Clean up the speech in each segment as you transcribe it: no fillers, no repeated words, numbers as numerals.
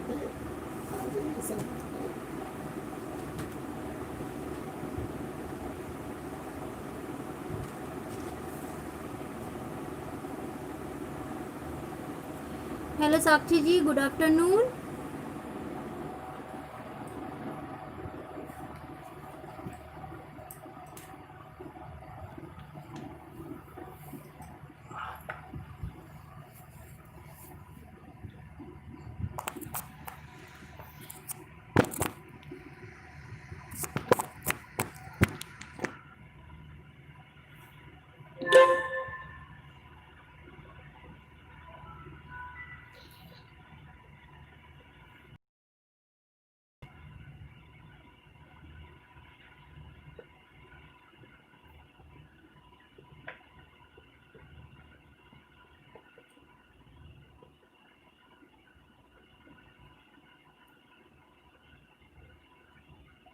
Hello साक्षी जी, good afternoon.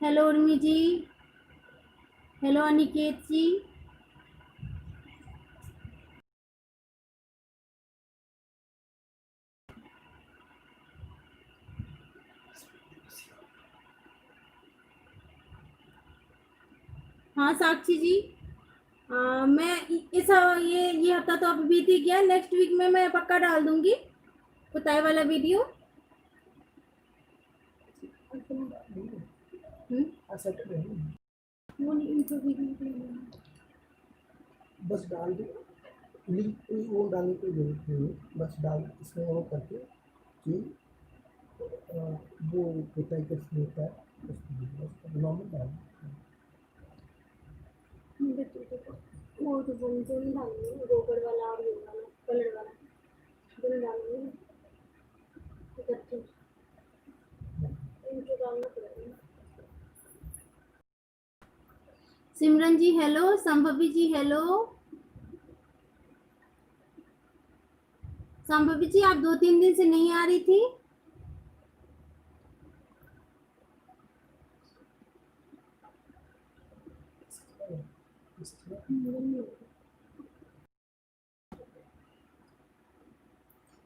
Hello Urmi जी, hello Aniket जी। हाँ साक्षी जी, मैं इस ये हफ्ता तो अभी बीत ही गया, नेक्स्ट वीक में मैं पक्का डाल दूंगी पुताई वाला वीडियो। वो नहीं, इनको वीडियो बस डाल दो, लिंक कोई वो डालने की जरूरत नहीं है, बस डाल इसमें वो करके कि वो पिताई कैसे होता है उसको नॉर्मल डाल वो तो नहीं डालूंगी, गोबर वाला और ये वाला कलर वाला दोनों डालूंगी। इकट्ठे इनको डालना पड़ेगा। सिमरन जी हेलो, संभवी जी हेलो। संभवी जी आप 2-3 दिन से नहीं आ रही थी।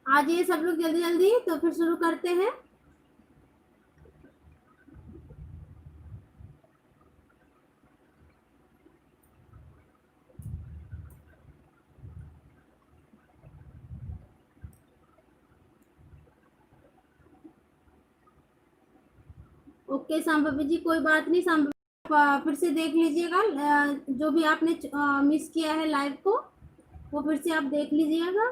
आ जाइए सब लोग जल्दी जल्दी, तो फिर शुरू करते हैं। ओके संभवी जी, कोई बात नहीं। संभवी फिर से देख लीजिएगा, जो भी आपने मिस किया है लाइव को, वो फिर से आप देख लीजिएगा।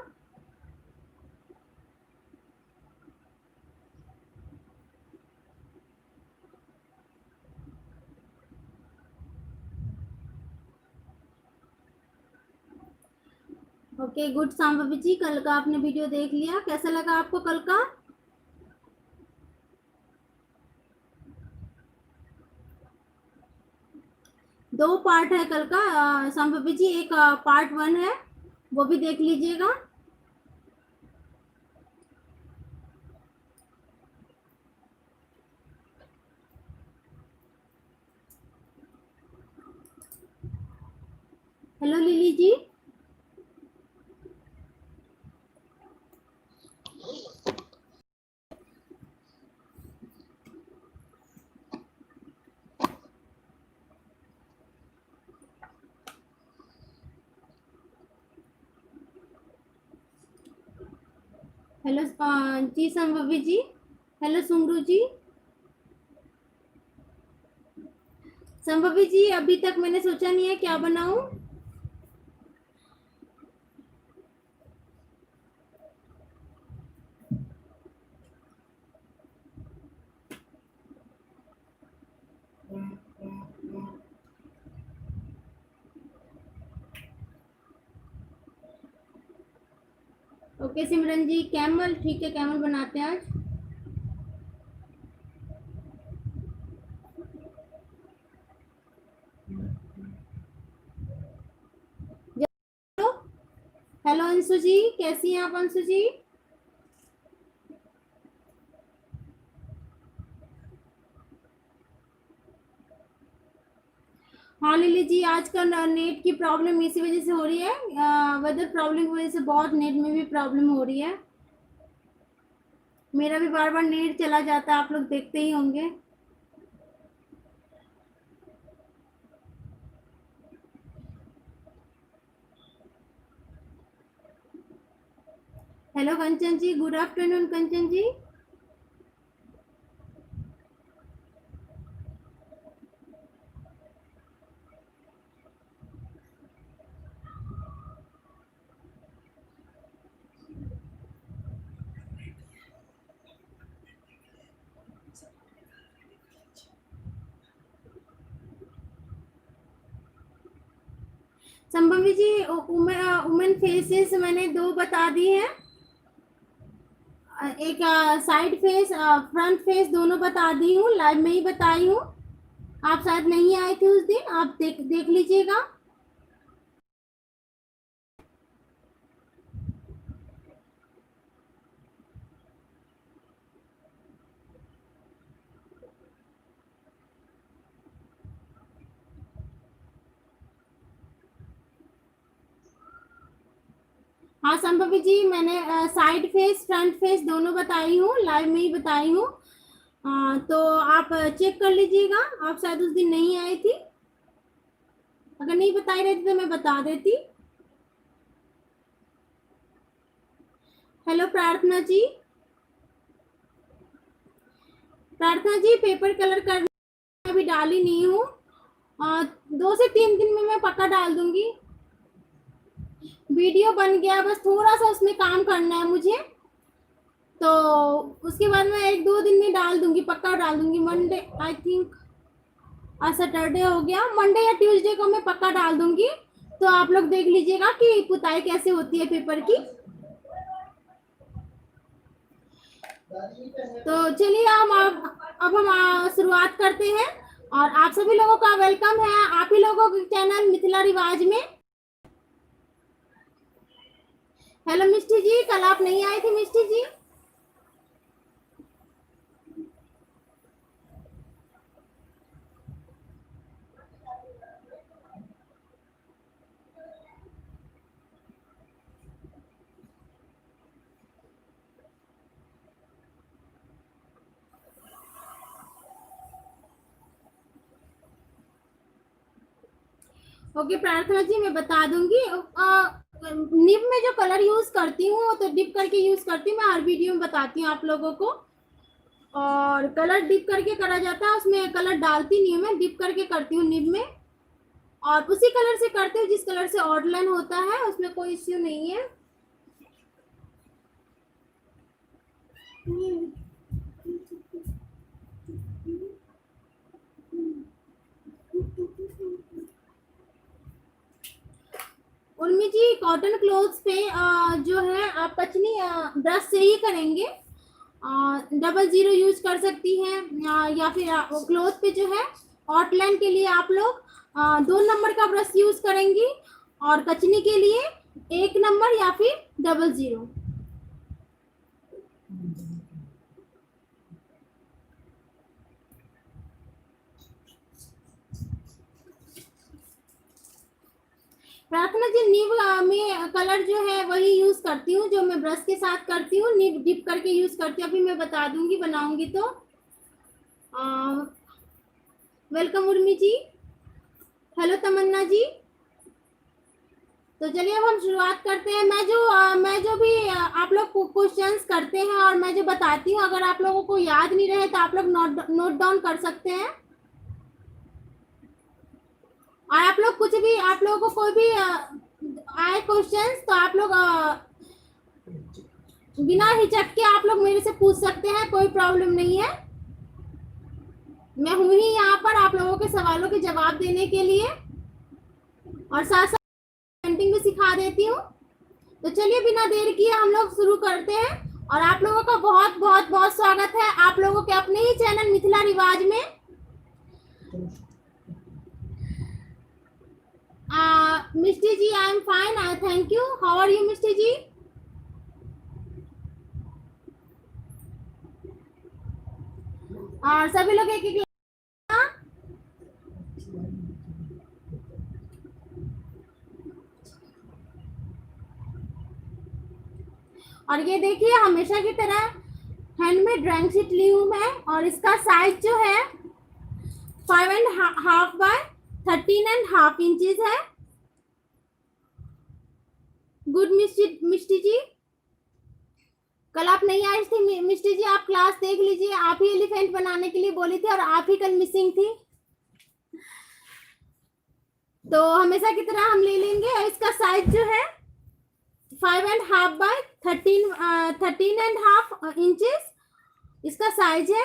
ओके गुड संभवी जी, कल का आपने वीडियो देख लिया, कैसा लगा आपको कल का? दो पार्ट है कल का संभवी जी, एक पार्ट 1 है, वो भी देख लीजिएगा। हेलो लिली जी। हेलो जी संभवी जी। हेलो सुमरू जी। संभवी जी अभी तक मैंने सोचा नहीं है क्या बनाऊं। ओके सिमरन जी, कैमल ठीक है, कैमल बनाते हैं आज। हेलो, हेलो अंशु जी, कैसी हैं आप अंशु जी? हाँ लिली जी, आजकल नेट की प्रॉब्लम इसी वजह से हो रही है, वेदर प्रॉब्लम की वजह से बहुत नेट में भी प्रॉब्लम हो रही है। मेरा भी बार बार नेट चला जाता है, आप लोग देखते ही होंगे। हेलो कंचन जी, गुड आफ्टरनून कंचन जी। संभवी जी, वुमेन फेसेस मैंने 2 बता दी हैं। एक साइड फेस, फ्रंट फेस दोनों बता दी हूँ, लाइव में ही बताई हूँ। आप शायद नहीं आए थे उस दिन, आप देख लीजिएगा। हाँ संभवी जी, मैंने साइड फेस फ्रंट फेस दोनों बताई हूँ, लाइव में ही बताई हूँ। तो आप चेक कर लीजिएगा, आप शायद उस दिन नहीं आई थी। अगर नहीं बताई रहती तो मैं बता देती। हेलो प्रार्थना जी। प्रार्थना जी, पेपर कलर करने अभी डाली नहीं हूँ, 2 से 3 दिन में मैं पक्का डाल दूंगी। वीडियो बन गया, बस थोड़ा सा उसमें काम करना है मुझे, तो उसके बाद मैं 1-2 दिन में डाल दूंगी, पक्का डाल दूंगी। मंडे, आई थिंक आज सैटरडे हो गया, मंडे या ट्यूसडे को मैं पक्का डाल दूंगी। तो आप लोग देख लीजिएगा कि पुताई कैसे होती है पेपर की। तो चलिए अब हम शुरुआत करते हैं, और आप सभी लोगों का वेलकम है आप ही लोगों के चैनल मिथिला रिवाज में। हेलो मिष्टी जी, कल आप नहीं आई थी मिष्टी जी। ओके प्रार्थना जी, मैं बता दूंगी। निब में जो कलर यूज करती हूँ तो डिप करके यूज करती हूँ, मैं हर वीडियो में बताती हूँ आप लोगों को। और कलर डिप करके करा जाता है, उसमें कलर डालती नहीं हूँ, मैं डिप करके करती हूँ निब में, और उसी कलर से करती हूँ जिस कलर से आउटलाइन होता है, उसमें कोई इश्यू नहीं है। उर्मी जी, कॉटन क्लोथ्स पे जो है आप कचनी ब्रश से ही करेंगे, 00 यूज कर सकती हैं, या फिर क्लोथ पे जो है आउटलाइन के लिए आप लोग 2 नंबर का ब्रश यूज करेंगी, और कचनी के लिए 1 नंबर या फिर 00। प्रार्थना जी, नीब में कलर जो है वही यूज करती हूँ जो मैं ब्रश के साथ करती हूँ, नीब डिप करके यूज करती हूँ, अभी मैं बता दूंगी बनाऊंगी तो। वेलकम उर्मी जी। हेलो तमन्ना जी। तो चलिए अब हम शुरुआत करते हैं। मैं जो भी आप लोग क्वेश्चंस करते हैं और मैं जो बताती हूँ, अगर आप लोगों को याद नहीं रहे तो आप लोग नोट डाउन कर सकते हैं। और आप लोग कुछ भी, आप लोगों को कोई भी आए क्वेश्चंस तो आप लोग बिना हिचक के आप लोग मेरे से पूछ सकते हैं, कोई प्रॉब्लम नहीं है। मैं हूं ही यहाँ पर आप लोगों के सवालों के जवाब देने के लिए, और साथ साथ पेंटिंग भी सिखा देती हूँ। तो चलिए बिना देर किए हम लोग शुरू करते हैं, और आप लोगों का बहुत बहुत बहुत स्वागत है आप लोगों के अपने ही चैनल मिथिला रिवाज में। Mishti ji, I am fine, thank you. How are you Mishti ji? और सभी लोग एक एक, और ये देखिए हमेशा की तरह हैंडमेड ड्राइंग शीट ली हूँ मैं, और इसका साइज जो है 5.5 बाय 13.5 इंचेस है। गुड मिष्टी जी, कल आप नहीं आई थी मिष्टी जी, आप क्लास देख लीजिए, आप ही एलिफेंट बनाने के लिए बोली थी और आप ही कल मिसिंग थी, तो हमेशा की तरह हम ले लेंगे। और इसका साइज जो है 5.5 बाय 13.5 इंचेस इसका साइज है।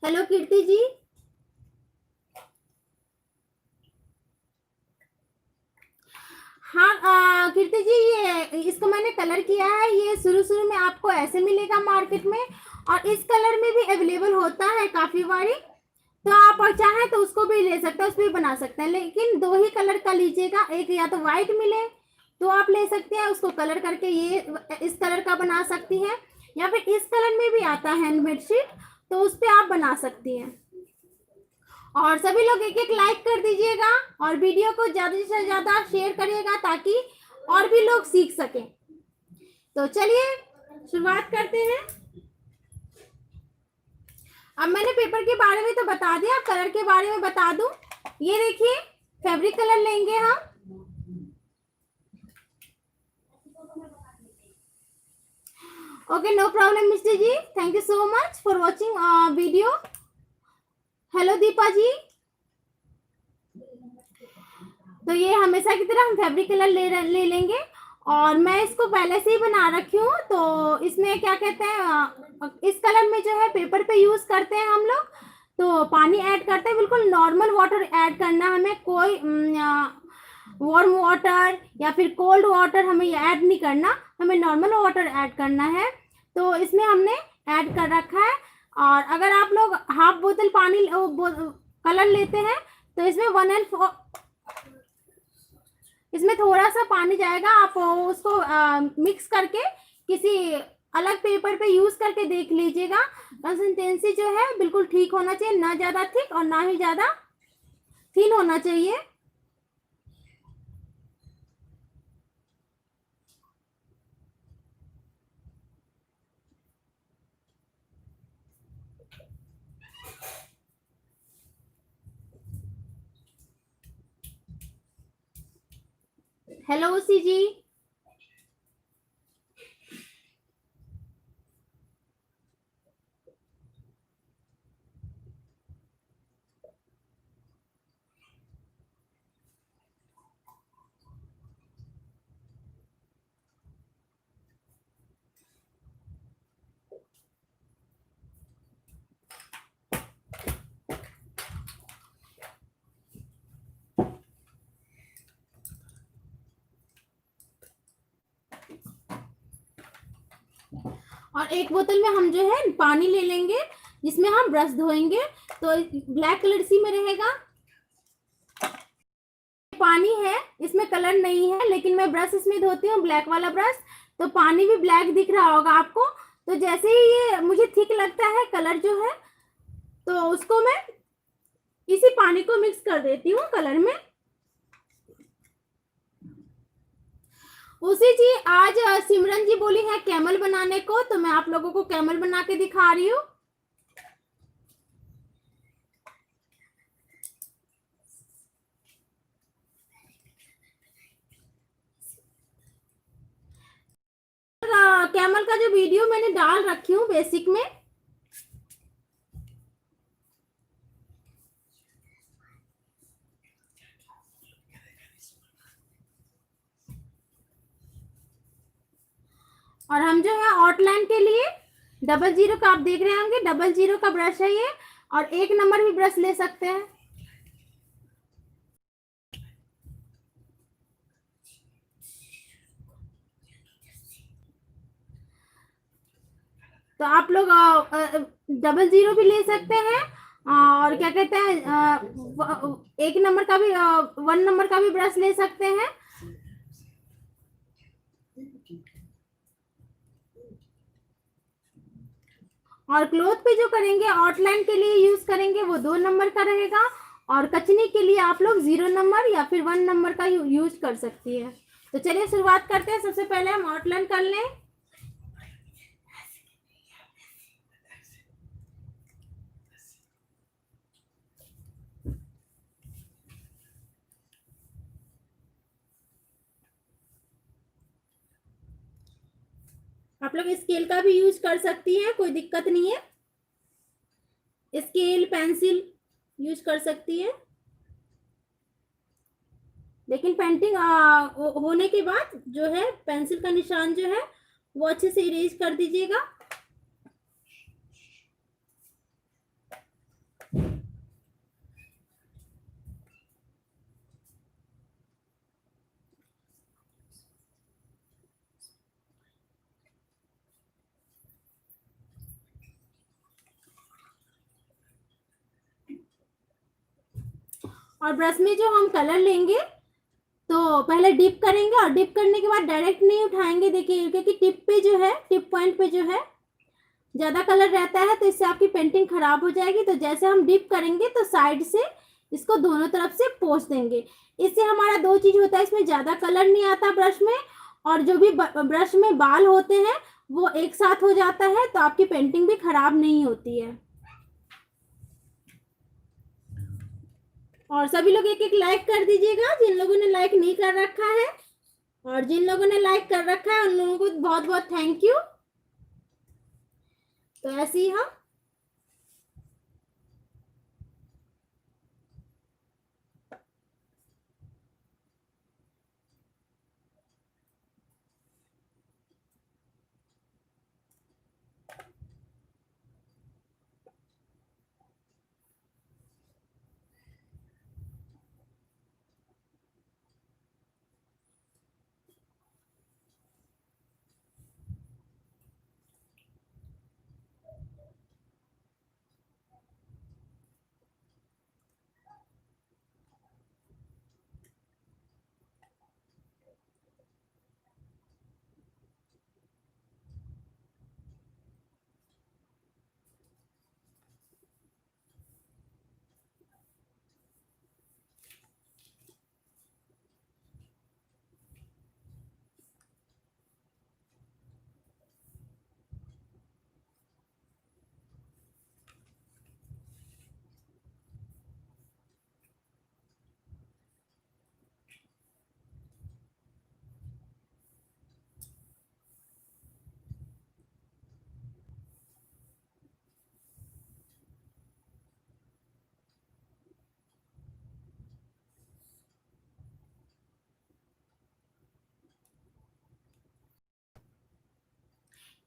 हेलो कीर्ति जी, हाँ कीर्ति जी, ये इसको मैंने कलर किया है। ये शुरू में आपको ऐसे मिलेगा मार्केट में, और इस कलर में भी अवेलेबल होता है काफी बारी, तो आप चाहें तो उसको भी ले सकते हैं, उसको भी बना सकते हैं, लेकिन 2 ही कलर का लीजिएगा। एक या तो व्हाइट मिले तो आप ले सकते हैं, उसको कलर करके ये इस कलर का बना सकती हैं, या फिर इस कलर में भी आता है हैंडमेड शीट, तो उस पर आप बना सकती हैं। और सभी लोग एक एक लाइक कर दीजिएगा और वीडियो को ज्यादा से ज्यादा शेयर करिएगा ताकि और भी लोग सीख सकें। तो चलिए शुरुआत करते हैं। अब मैंने पेपर के बारे में तो बता दिया, कलर के बारे में बता दूं। ये देखिए, फैब्रिक कलर लेंगे हम। Okay, no problem mister ji, thank you so much for watching video. Hello Deepa ji, तो ये हमेशा की तरह हम फैब्रिक कलर ले लेंगे, और मैं इसको पहले से ही बना रखी हूँ। तो इसमें क्या कहते हैं, इस कलर में जो है पेपर पे यूज करते हैं हम लोग, तो पानी ऐड करते हैं, बिल्कुल नॉर्मल वाटर ऐड करना, हमें कोई वार्म वाटर या फिर कोल्ड वाटर हमें ऐड नहीं करना, हमें नॉर्मल वाटर ऐड करना है। तो इसमें हमने ऐड कर रखा है। और अगर आप लोग हाफ बोतल पानी कलर लेते हैं तो इसमें 1 इसमें थोड़ा सा पानी जाएगा, आप उसको मिक्स करके किसी अलग पेपर पे यूज करके देख लीजिएगा। कंसिस्टेंसी जो है बिल्कुल ठीक होना चाहिए, ना ज्यादा थिक और ना ही ज्यादा थिन होना चाहिए। हेलो उसी जी, और एक बोतल में हम जो है पानी ले लेंगे जिसमें हम ब्रश धोएंगे, तो ब्लैक कलर इसी में रहेगा। पानी है, इसमें कलर नहीं है, लेकिन मैं ब्रश इसमें धोती हूँ, ब्लैक वाला ब्रश, तो पानी भी ब्लैक दिख रहा होगा आपको। तो जैसे ही ये मुझे ठीक लगता है कलर जो है, तो उसको मैं इसी पानी को मिक्स कर देती हूँ कलर में। उसी जी, आज सिमरन जी बोली है कैमल बनाने को, तो मैं आप लोगों को कैमल बना के दिखा रही हूँ। कैमल का जो वीडियो मैंने डाल रखी हूँ बेसिक में, और हम जो है आउटलाइन के लिए 00 का आप देख रहे होंगे, 00 का ब्रश है ये, और 1 नंबर भी ब्रश ले सकते हैं। तो आप लोग 00 भी ले सकते हैं, और क्या कहते हैं 1 नंबर का भी 1 नंबर का भी ब्रश ले सकते हैं। और क्लोथ पे जो करेंगे आउटलाइन के लिए यूज करेंगे वो 2 नंबर का रहेगा, और कचनी के लिए आप लोग 0 नंबर या फिर 1 नंबर का यूज कर सकती है। तो चलिए शुरुआत करते हैं। सबसे पहले हम आउटलाइन कर लें। आप लोग स्केल का भी यूज कर सकती हैं, कोई दिक्कत नहीं है। स्केल पेंसिल यूज कर सकती है, लेकिन पेंटिंग होने के बाद जो है पेंसिल का निशान जो है वो अच्छे से इरेज कर दीजिएगा। और ब्रश में जो हम कलर लेंगे तो पहले डिप करेंगे, और डिप करने के बाद डायरेक्ट नहीं उठाएंगे। देखिए क्योंकि टिप पे जो है, टिप पॉइंट पे जो है ज्यादा कलर रहता है, तो इससे आपकी पेंटिंग खराब हो जाएगी। तो जैसे हम डिप करेंगे तो साइड से इसको दोनों तरफ से पोंछ देंगे। इससे हमारा 2 चीज होता है, इसमें ज्यादा कलर नहीं आता ब्रश में, और जो भी ब्रश में बाल होते हैं वो एक साथ हो जाता है, तो आपकी पेंटिंग भी खराब नहीं होती है। और सभी लोग एक एक लाइक कर दीजिएगा जिन लोगों ने लाइक नहीं कर रखा है, और जिन लोगों ने लाइक कर रखा है उन लोगों को बहुत बहुत थैंक यू। तो ऐसे ही हम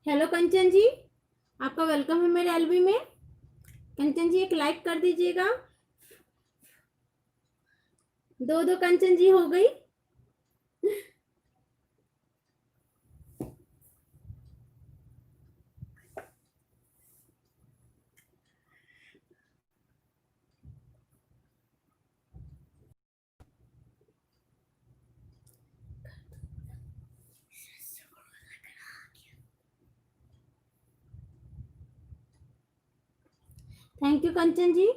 हेलो कंचन जी, आपका वेलकम है मेरे एलबी में। कंचन जी एक लाइक कर दीजिएगा। 2 कंचन जी हो गई। थैंक यू कंचन जी।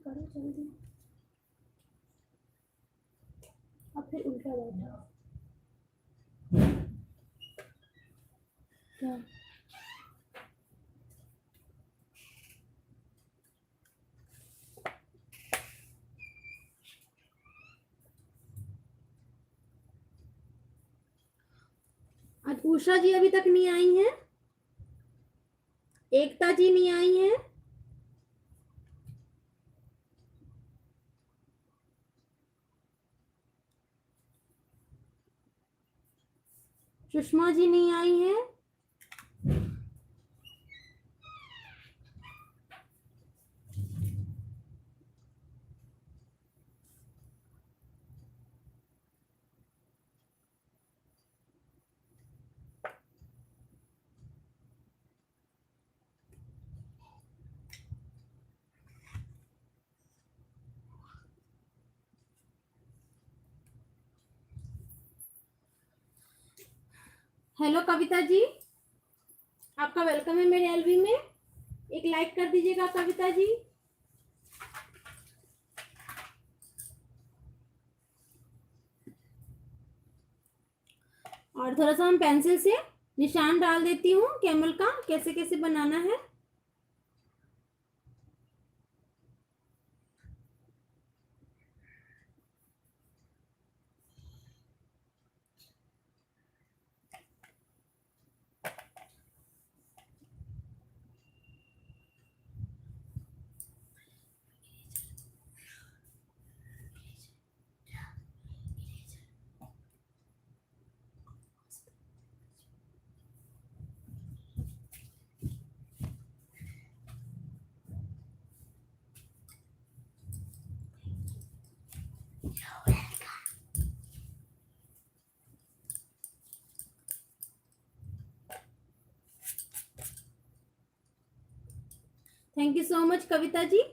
करो जल्दी, अब फिर उल्टा बैठा क्या? आज उषा जी अभी तक नहीं आई हैं, एकता जी नहीं आई हैं, सुषमा जी नहीं आई हैं, हेलो कविता जी, आपका वेलकम है मेरे एलबी में। एक लाइक कर दीजिएगा कविता जी। और थोड़ा सा हम पेंसिल से निशान डाल देती हूँ कैमल का, कैसे कैसे बनाना है। Thank you so much Kavita ji.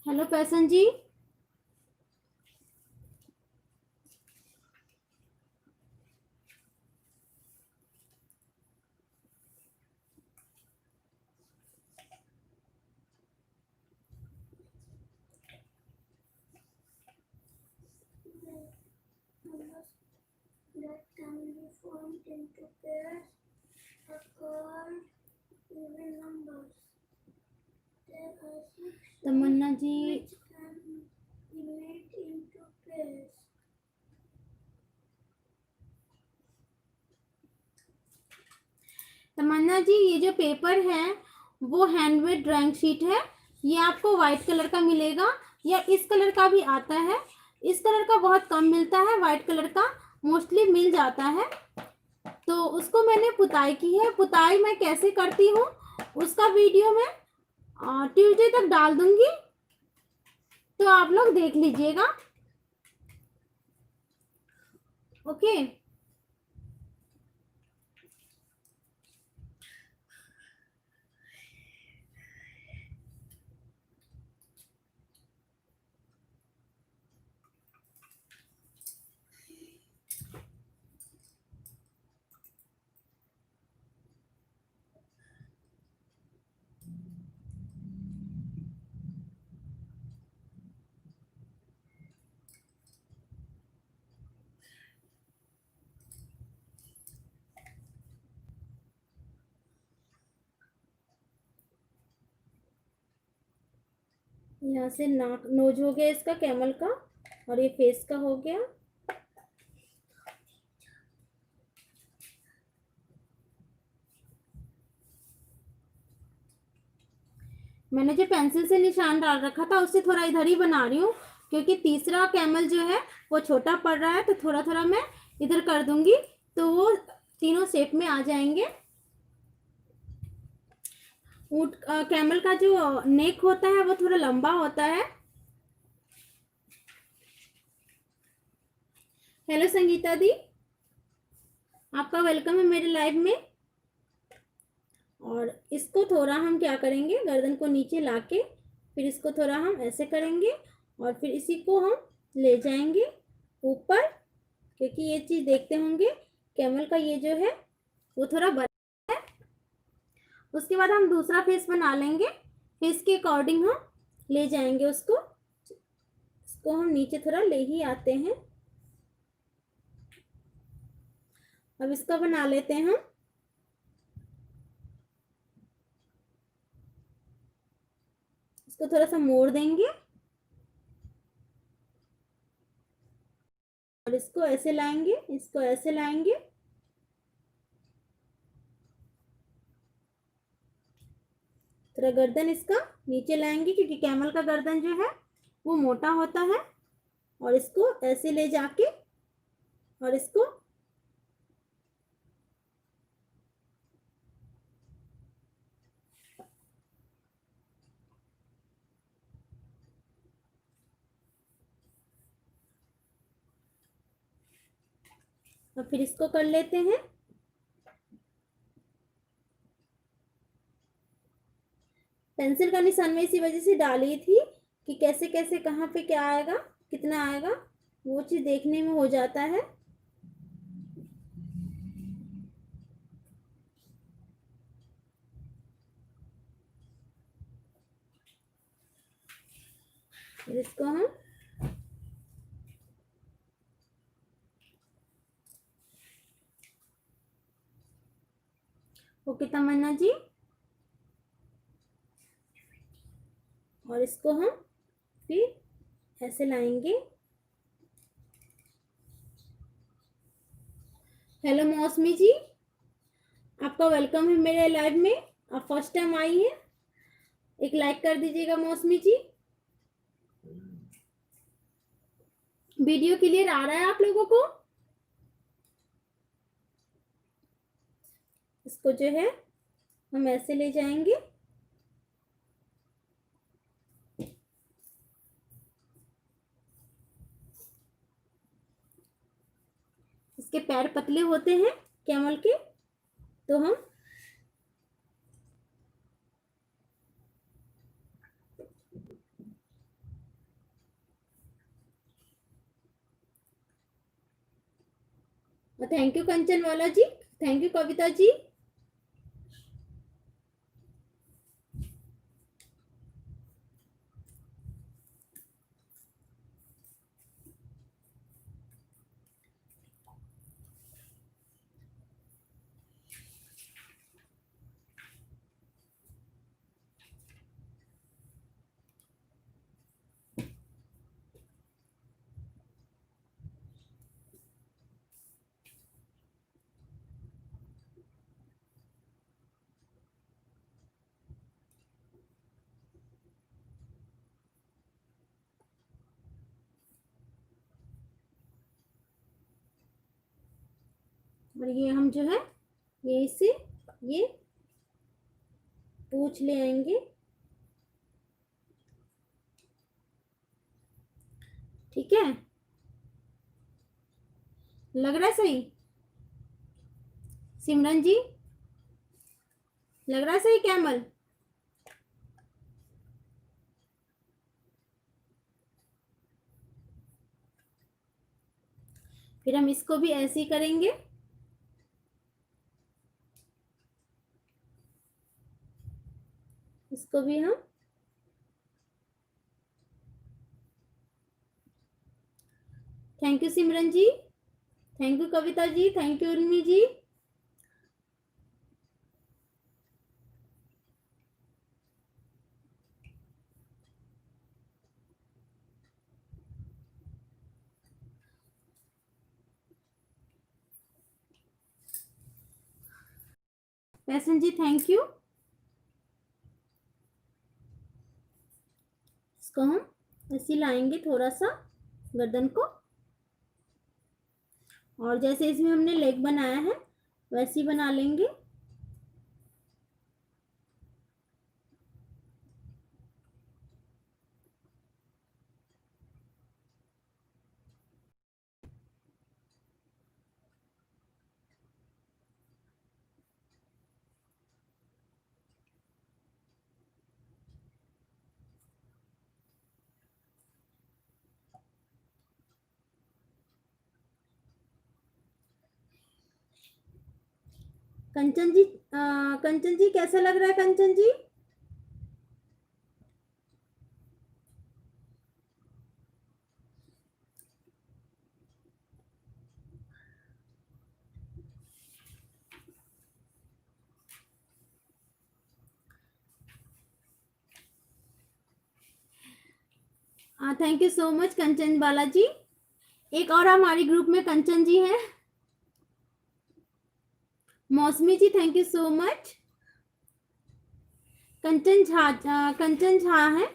Hello Paisan ji. That can be formed into pairs are called even numbers. There are six Tamanna ji, which can be made into pairs. Tamanna ji ये जो पेपर है वो हैंडमेड ड्राइंग शीट है। ये आपको व्हाइट कलर का मिलेगा या इस कलर का भी आता है। इस कलर का बहुत कम मिलता है, व्हाइट कलर का मोस्टली मिल जाता है। तो उसको मैंने पुताई की है। पुताई मैं कैसे करती हूँ उसका वीडियो मैं ट्यूसडे तक डाल दूंगी, तो आप लोग देख लीजिएगा। ओके। यहाँ से नाक नोज हो गया इसका कैमल का, और ये फेस का हो गया। मैंने जो पेंसिल से निशान डाल रखा था उससे थोड़ा इधर ही बना रही हूँ, क्योंकि तीसरा कैमल जो है वो छोटा पड़ रहा है, तो थोड़ा थोड़ा मैं इधर कर दूंगी तो वो तीनों शेप में आ जाएंगे। ऊंट कैमल का जो नेक होता है वो थोड़ा लंबा होता है। हेलो संगीता दी, आपका वेलकम है मेरे लाइव में। और इसको थोड़ा हम क्या करेंगे, गर्दन को नीचे लाके फिर इसको थोड़ा हम ऐसे करेंगे और फिर इसी को हम ले जाएंगे ऊपर, क्योंकि ये चीज देखते होंगे कैमल का ये जो है वो थोड़ा बड़ा है। उसके बाद हम दूसरा फेस बना लेंगे, फेस के अकॉर्डिंग हम ले जाएंगे उसको। इसको हम नीचे थोड़ा ले ही आते हैं। अब इसका बना लेते हैं हम। इसको थोड़ा सा मोड़ देंगे और इसको ऐसे लाएंगे, इसको ऐसे लाएंगे। थोड़ा गर्दन इसका नीचे लाएंगे, क्योंकि कैमल का गर्दन जो है वो मोटा होता है। और इसको ऐसे ले जाके और इसको और फिर इसको कर लेते हैं। पेंसिल का निशान में इसी वजह से डाली थी कि कैसे कैसे कहाँ पे क्या आएगा, कितना आएगा, वो चीज देखने में हो जाता है। फिर इसको हम ओके तमन्ना जी, और इसको हम फिर ऐसे लाएंगे। हेलो मौसमी जी, आपका वेलकम है मेरे लाइव में। आप फर्स्ट टाइम आई हैं, एक लाइक कर दीजिएगा मौसमी जी। वीडियो क्लियर आ रहा है आप लोगों को? इसको जो है हम ऐसे ले जाएंगे। इसके पैर पतले होते हैं कैमल के, तो हम थैंक यू कंचन वाला जी, थैंक यू कविता जी। और ये हम जो है यहीं से ये पूछ ले आएंगे। ठीक है, लग रहा है सही? सिमरन जी, लग रहा है सही कैमल? फिर हम इसको भी ऐसे ही करेंगे। इसको भी हम thank you Simran ji, thank you Kavita ji, thank you Urmi ji. Paisan ji thank you. इसको हम ऐसे लाएंगे थोड़ा सा गर्दन को, और जैसे इसमें हमने लेग बनाया है वैसे ही बना लेंगे। कंचन जी कैसा लग रहा है कंचन जी? थैंक यू सो मच कंचन बालाजी। एक और हमारे ग्रुप में कंचन जी हैं। मौसमी जी थैंक यू सो मच। कंचन झा है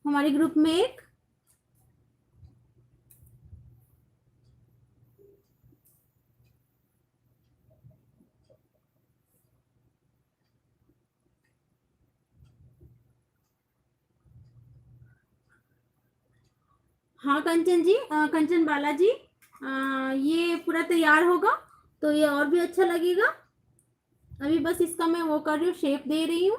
हमारे ग्रुप में एक। हाँ कंचन जी, कंचन बालाजी, ये पूरा तैयार होगा तो ये और भी अच्छा लगेगा। अभी बस इसका मैं वो कर रही हूँ, शेप दे रही हूँ।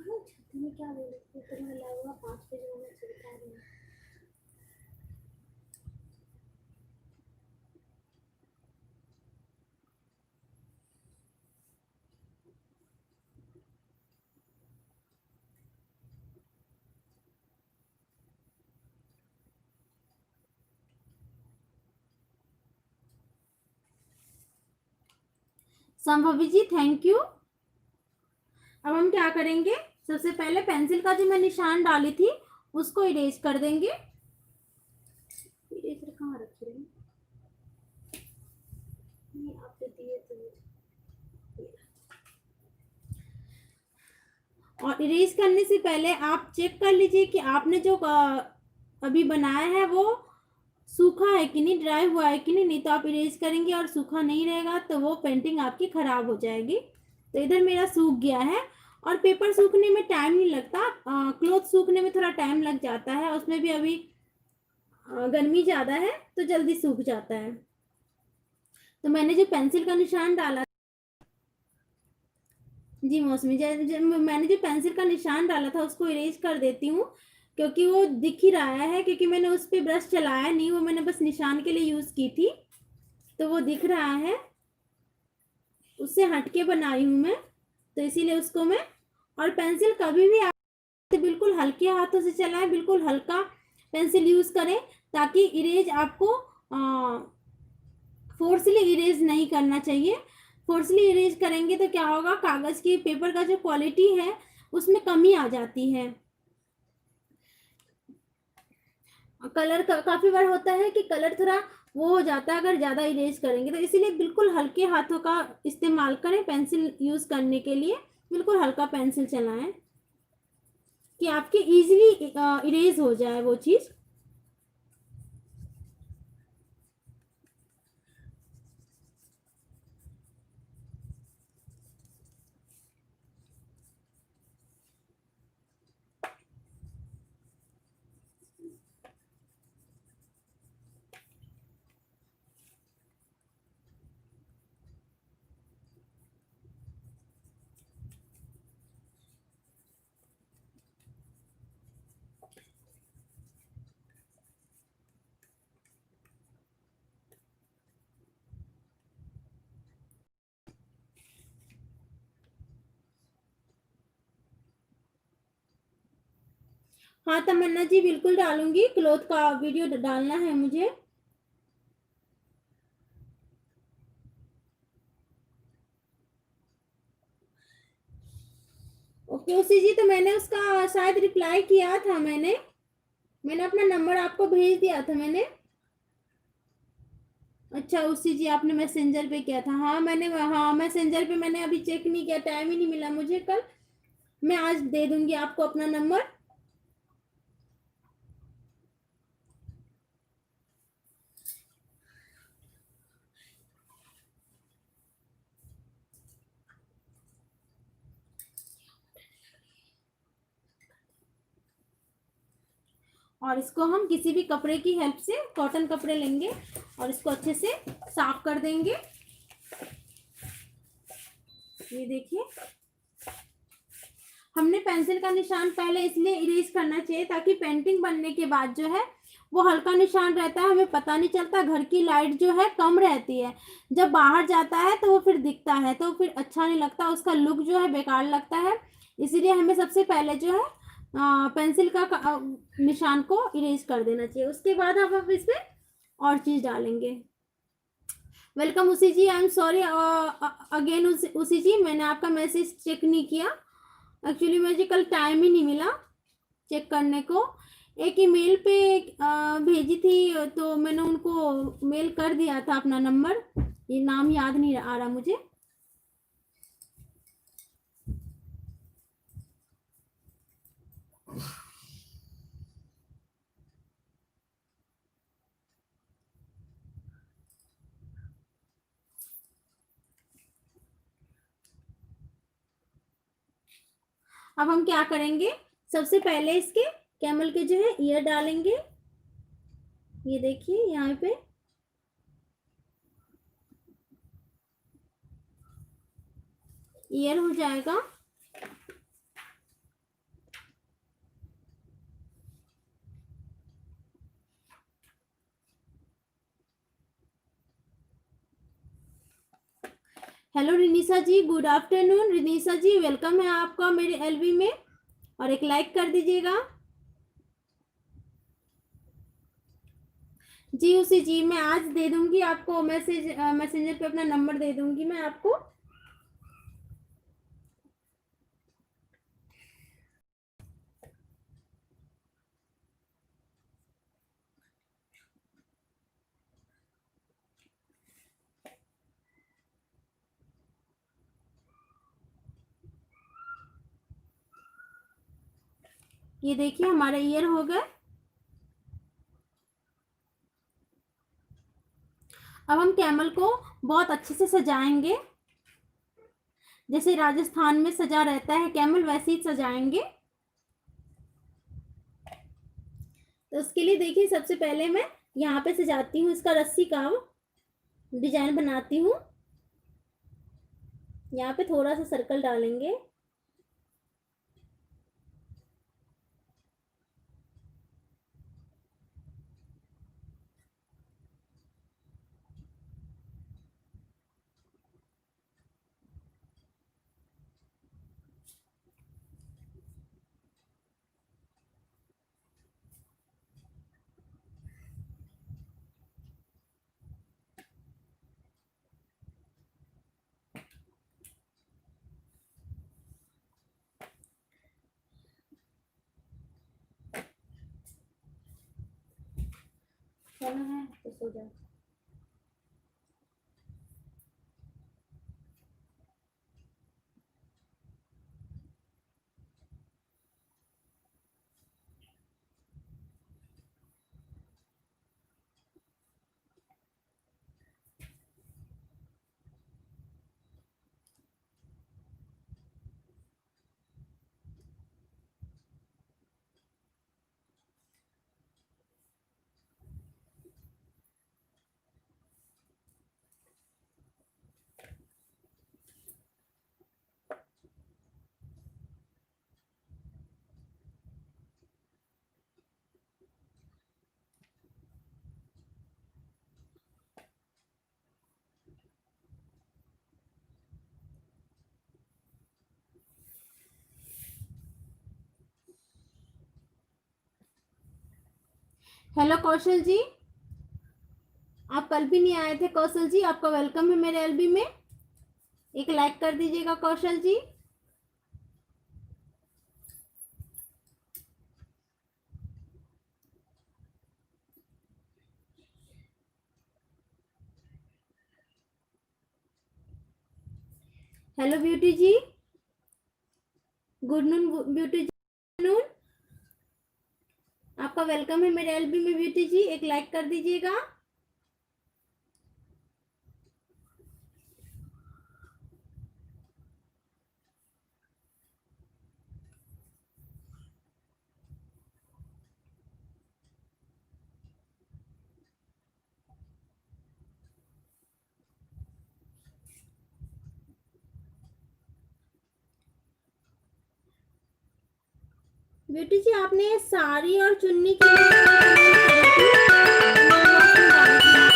छुट्टी में क्या बोल रही थी? तुम्हें लगेगा 5 बजे होना चाहिए। संभवी जी थैंक यू। अब हम क्या करेंगे, सबसे पहले पेंसिल का जो मैं निशान डाली थी उसको इरेज कर देंगे। इरेजर कहाँ रखी रही? ये आपने दिए थे। और इरेज करने से पहले आप चेक कर लीजिए कि आपने जो अभी बनाया है वो सूखा है कि नहीं, ड्राई हुआ है कि नहीं तो आप इरेज करेंगे और सूखा नहीं रहेगा तो वो पेंटिंग आपकी खराब हो जाएगी। तो इधर मेरा सूख गया है, और पेपर सूखने में टाइम नहीं लगता, क्लॉथ सूखने में थोड़ा टाइम लग जाता है, उसमें भी अभी गर्मी ज़्यादा है तो जल्दी सूख जाता है। तो मैंने जो पेंसिल का निशान डाला जी मौसमी, मैंने जो पेंसिल का निशान डाला था उसको इरेज कर देती हूँ, क्योंकि वो दिख ही रहा है, क्योंकि मैंने उस पर ब्रश चलाया नहीं, वो मैंने बस निशान के लिए यूज़ की थी तो वो दिख रहा है। उससे हटके बनाई हूँ मैं, तो इसीलिए उसको मैं, और पेंसिल कभी भी आप बिल्कुल हल्के हाथों से चलाएं, बिल्कुल हल्का पेंसिल यूज़ करें, ताकि इरेज आपको फोर्सली इरेज नहीं करना चाहिए। फोर्सली इरेज करेंगे तो क्या होगा, कागज की पेपर का जो क्वालिटी है उसमें कमी आ जाती है। कलर काफी बार होता है कि कलर थोड़ा वो हो जाता है अगर ज्यादा इरेज करेंगे, तो इसीलिए बिल्कुल हल्के हाथों का इस्तेमाल करें पेंसिल यूज करने के लिए। बिल्कुल हल्का पेंसिल चलाएं कि आपके इजीली इरेज हो जाए वो चीज। हाँ तमन्ना जी बिल्कुल डालूंगी, क्लोथ का वीडियो डालना है मुझे। ओके उसी जी, तो मैंने उसका शायद रिप्लाई किया था, मैंने अपना नंबर आपको भेज दिया था मैंने। अच्छा उसी जी आपने मैसेंजर पे किया था। हाँ मैंने, हाँ मैसेंजर पे मैंने अभी चेक नहीं किया, टाइम ही नहीं मिला मुझे कल। मैं आज दे दूंगी आपको अपना नंबर। और इसको हम किसी भी कपड़े की हेल्प से, कॉटन कपड़े लेंगे और इसको अच्छे से साफ कर देंगे। ये देखिए, हमने पेंसिल का निशान पहले इसलिए इरेज करना चाहिए ताकि पेंटिंग बनने के बाद जो है वो हल्का निशान रहता है, हमें पता नहीं चलता। घर की लाइट जो है कम रहती है, जब बाहर जाता है तो वो फिर दिखता है, तो फिर अच्छा नहीं लगता, उसका लुक जो है बेकार लगता है। इसीलिए हमें सबसे पहले जो है पेंसिल का निशान को इरेज कर देना चाहिए। उसके बाद हम इस पर और चीज डालेंगे। वेलकम उसी जी, आई एम सॉरी अगेन उसी जी, मैंने आपका मैसेज चेक नहीं किया। एक्चुअली मुझे कल टाइम ही नहीं मिला चेक करने को। एक ईमेल पे भेजी थी तो मैंने उनको मेल कर दिया था अपना नंबर, ये नाम याद नहीं आ रहा मुझे। अब हम क्या करेंगे, सबसे पहले इसके कैमल के जो है ईयर डालेंगे। ये देखिए यहाँ पे ईयर हो जाएगा। हेलो रिनीसा जी, गुड आफ्टरनून रिनीसा जी, वेलकम है आपका मेरे एलवी में, और एक लाइक कर दीजिएगा। जी उसी जी, मैं आज दे दूंगी आपको मैसेंजर पे अपना नंबर दे दूंगी मैं आपको। ये देखिए हमारे ईयर हो गए। अब हम कैमल को बहुत अच्छे से सजाएंगे, जैसे राजस्थान में सजा रहता है कैमल वैसे ही सजाएंगे। तो उसके लिए देखिए सबसे पहले मैं यहाँ पे सजाती हूँ, इसका रस्सी का डिजाइन बनाती हूँ। यहाँ पे थोड़ा सा सर्कल डालेंगे। सोना है तो सो जाओ। हेलो कौशल जी, आप कल भी नहीं आए थे। कौशल जी, आपका वेलकम है मेरे एलबी में। एक लाइक कर दीजिएगा कौशल जी। हेलो ब्यूटी जी, गुड नून ब्यूटी जी, नून। आपका वेलकम है मेरे एलबी में ब्यूटी जी, एक लाइक कर दीजिएगा। ब्यूटी जी, आपने साड़ी और चुन्नी के लिए कमेंट करी थी, कमेंट बॉक्स में डाली थी।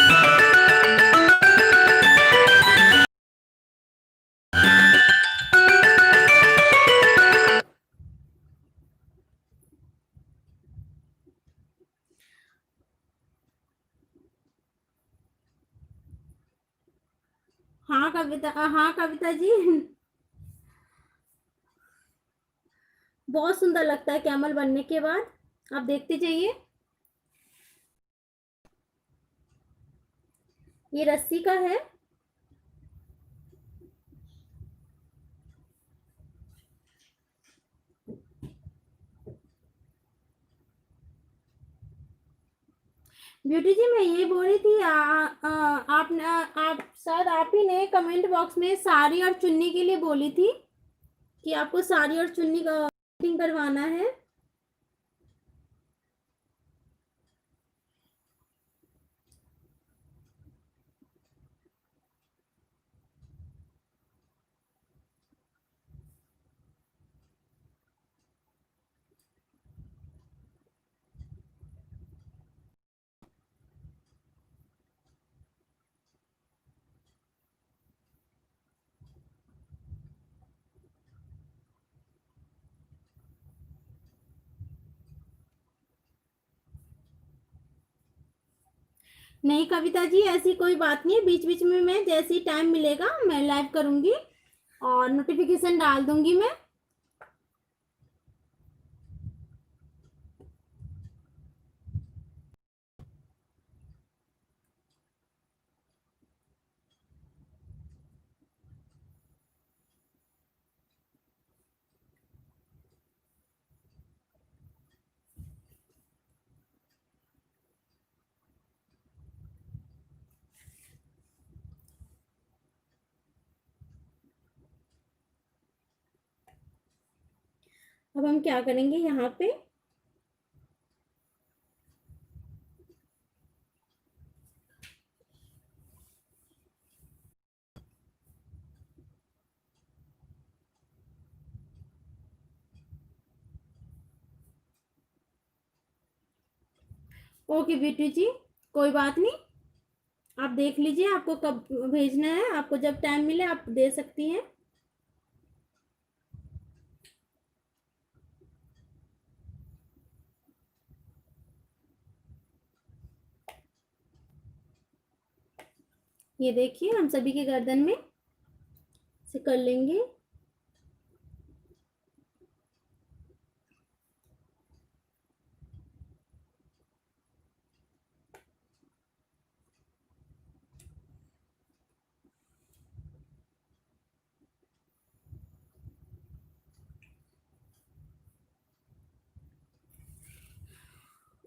हाँ कविता जी, बहुत सुंदर लगता है कैमल बनने के बाद, आप देखते जाइए। ये रस्सी का है। ब्यूटी जी, मैं ये बोल रही थी, आप शायद आप ही ने कमेंट बॉक्स में साड़ी और चुन्नी के लिए बोली थी कि आपको साड़ी और चुन्नी का कटिंग करवाना है। नहीं कविता जी, ऐसी कोई बात नहीं है। बीच बीच में मैं जैसे ही टाइम मिलेगा मैं लाइव करूंगी और नोटिफिकेशन डाल दूंगी मैं। अब हम क्या करेंगे यहाँ पे, ओके ब्यूटी जी, कोई बात नहीं। आप देख लीजिए आपको कब भेजना है, आपको जब टाइम मिले आप दे सकती हैं। ये देखिए हम सभी के गर्दन में से कर लेंगे।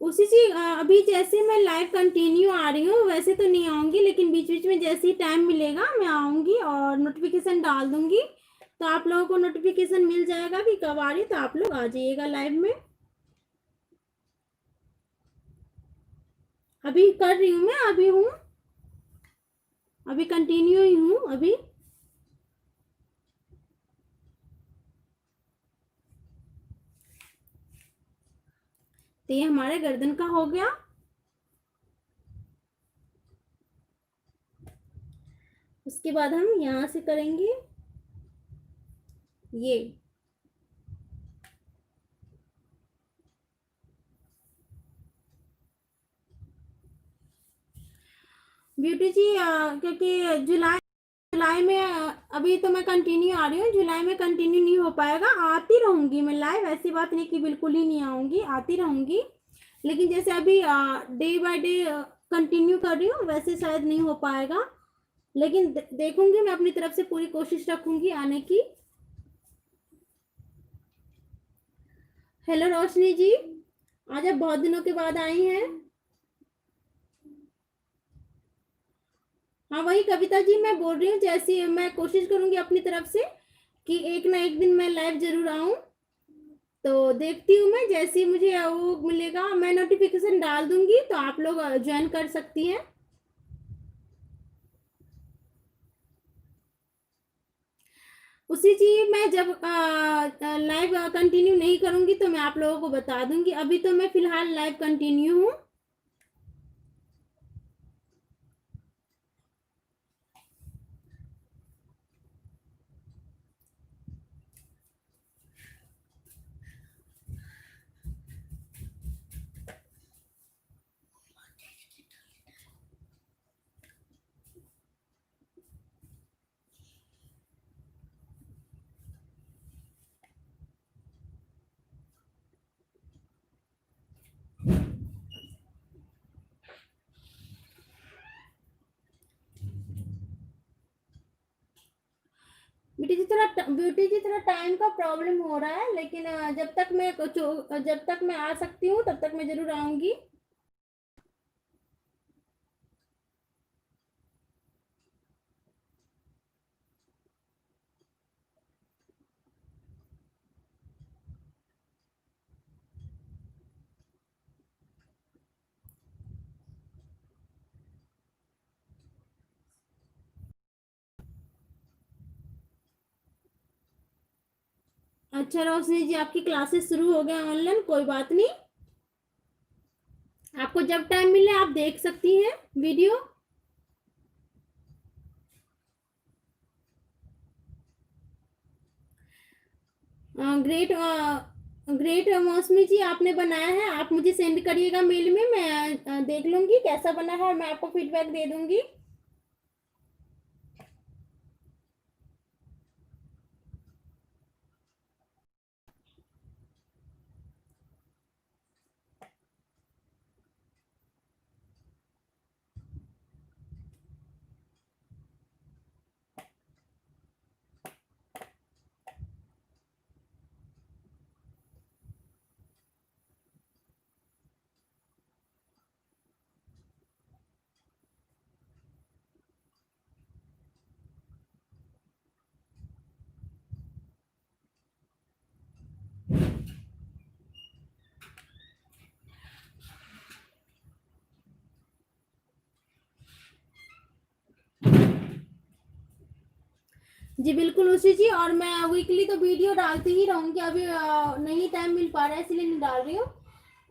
उसी चीज अभी जैसे मैं लाइव कंटिन्यू आ रही हूँ वैसे तो नहीं आऊंगी, लेकिन बीच बीच में जैसे ही टाइम मिलेगा मैं आऊंगी और नोटिफिकेशन डाल दूंगी, तो आप लोगों को नोटिफिकेशन मिल जाएगा कि कब आ रही है, तो आप लोग आ जाइएगा लाइव में। अभी कर रही हूँ मैं, अभी हूँ, अभी कंटिन्यू ही हूँ अभी। तो ये हमारे गर्दन का हो गया। उसके बाद हम यहाँ से करेंगे ये। ब्यूटी जी क्योंकि जुलाई जुलाई में अभी तो मैं कंटिन्यू आ रही हूँ, जुलाई में कंटिन्यू नहीं हो पाएगा। आती रहूंगी मैं लाइव, ऐसी बात नहीं कि बिल्कुल ही नहीं आऊंगी, आती रहूंगी। लेकिन जैसे अभी डे बाय डे कंटिन्यू कर रही हूँ, वैसे शायद नहीं हो पाएगा। लेकिन देखूंगी, मैं अपनी तरफ से पूरी कोशिश रखूंगी आने की। हेलो रोशनी जी, आज आप बहुत दिनों के बाद आई हैं। हाँ वही कविता जी मैं बोल रही हूँ, जैसी मैं कोशिश करूंगी अपनी तरफ से कि एक ना एक दिन मैं लाइव जरूर आऊं। तो देखती हूँ मैं, जैसी मुझे वो मिलेगा मैं नोटिफिकेशन डाल दूंगी, तो आप लोग ज्वाइन कर सकती हैं। उसी चीज मैं जब लाइव कंटिन्यू नहीं करूंगी तो मैं आप लोगों को बता दूंगी। अभी तो मैं फिलहाल लाइव कंटिन्यू हूँ। ब्यूटी जी थोड़ा टाइम का प्रॉब्लम हो रहा है, लेकिन जब तक मैं आ सकती हूँ तब तक मैं जरूर आऊंगी। अच्छा रोशनी जी, आपकी क्लासेस शुरू हो गए ऑनलाइन, कोई बात नहीं, आपको जब टाइम मिले आप देख सकती हैं वीडियो। ग्रेट ग्रेट मौसमी जी, आपने बनाया है, आप मुझे सेंड करिएगा मेल में, मैं देख लूंगी कैसा बना है और मैं आपको फीडबैक दे दूंगी। जी बिल्कुल उसी जी, और मैं वीकली तो वीडियो डालती ही रहूंगी। अभी नहीं टाइम मिल पा रहा है इसलिए नहीं डाल रही हूँ।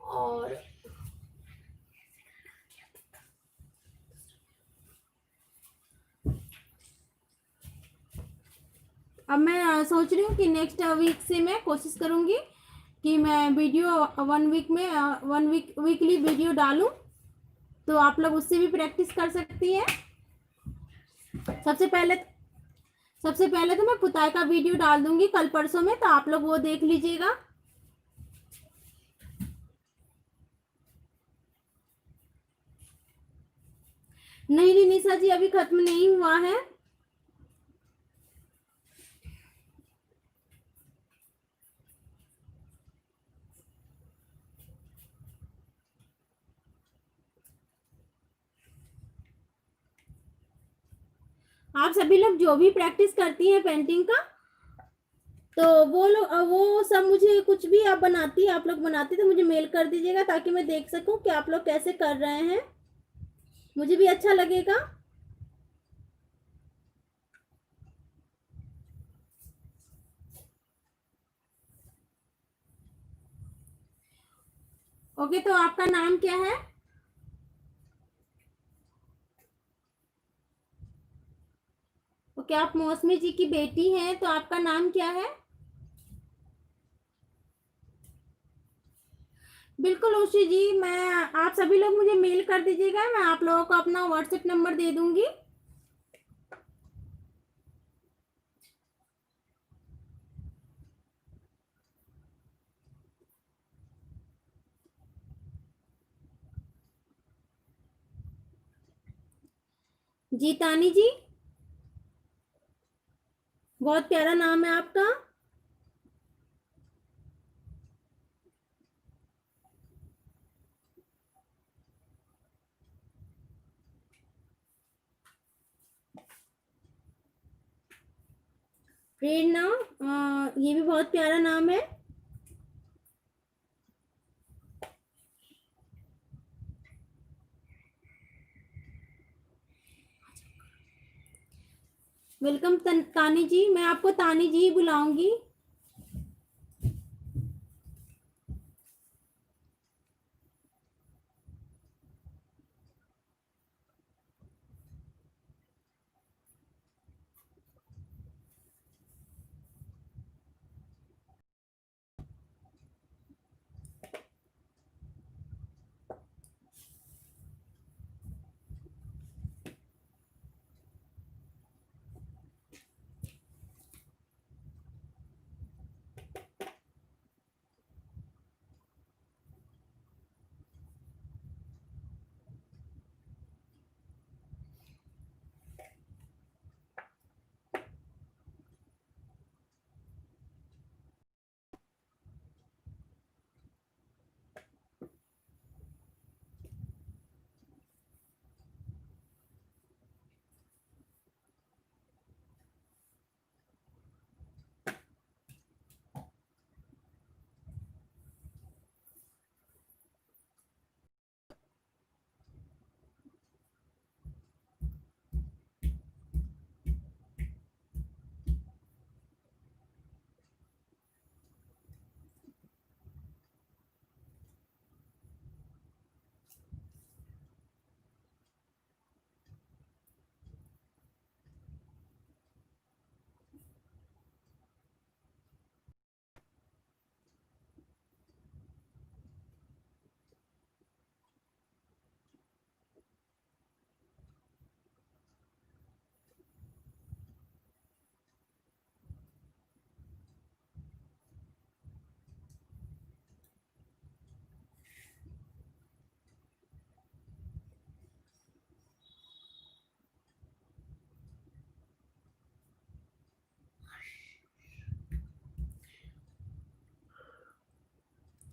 और अब मैं सोच रही हूँ कि नेक्स्ट वीक से मैं कोशिश करूंगी कि मैं वीडियो 1 वीक में वीकली वीडियो डालूं, तो आप लोग उससे भी प्रैक्टिस कर सकती हैं। सबसे पहले सबसे पहले तो मैं पुताई का वीडियो डाल दूंगी कल परसों में, तो आप लोग वो देख लीजिएगा। नहीं नहीं निशा जी, अभी खत्म नहीं हुआ है। आप सभी लोग जो भी प्रैक्टिस करती हैं पेंटिंग का, तो वो लोग वो सब मुझे कुछ भी आप बनाती आप लोग बनाती तो मुझे मेल कर दीजिएगा, ताकि मैं देख सकूं कि आप लोग कैसे कर रहे हैं, मुझे भी अच्छा लगेगा। ओके, तो आपका नाम क्या है? ओके, आप मौसमी जी की बेटी हैं, तो आपका नाम क्या है? बिल्कुल उषी जी, मैं आप सभी लोग मुझे मेल कर दीजिएगा, मैं आप लोगों को अपना व्हाट्सएप नंबर दे दूंगी। जी तानी जी, बहुत प्यारा नाम है आपका। प्रेरणा, ये भी बहुत प्यारा नाम है। वेलकम तानी जी, मैं आपको तानी जी ही बुलाऊंगी।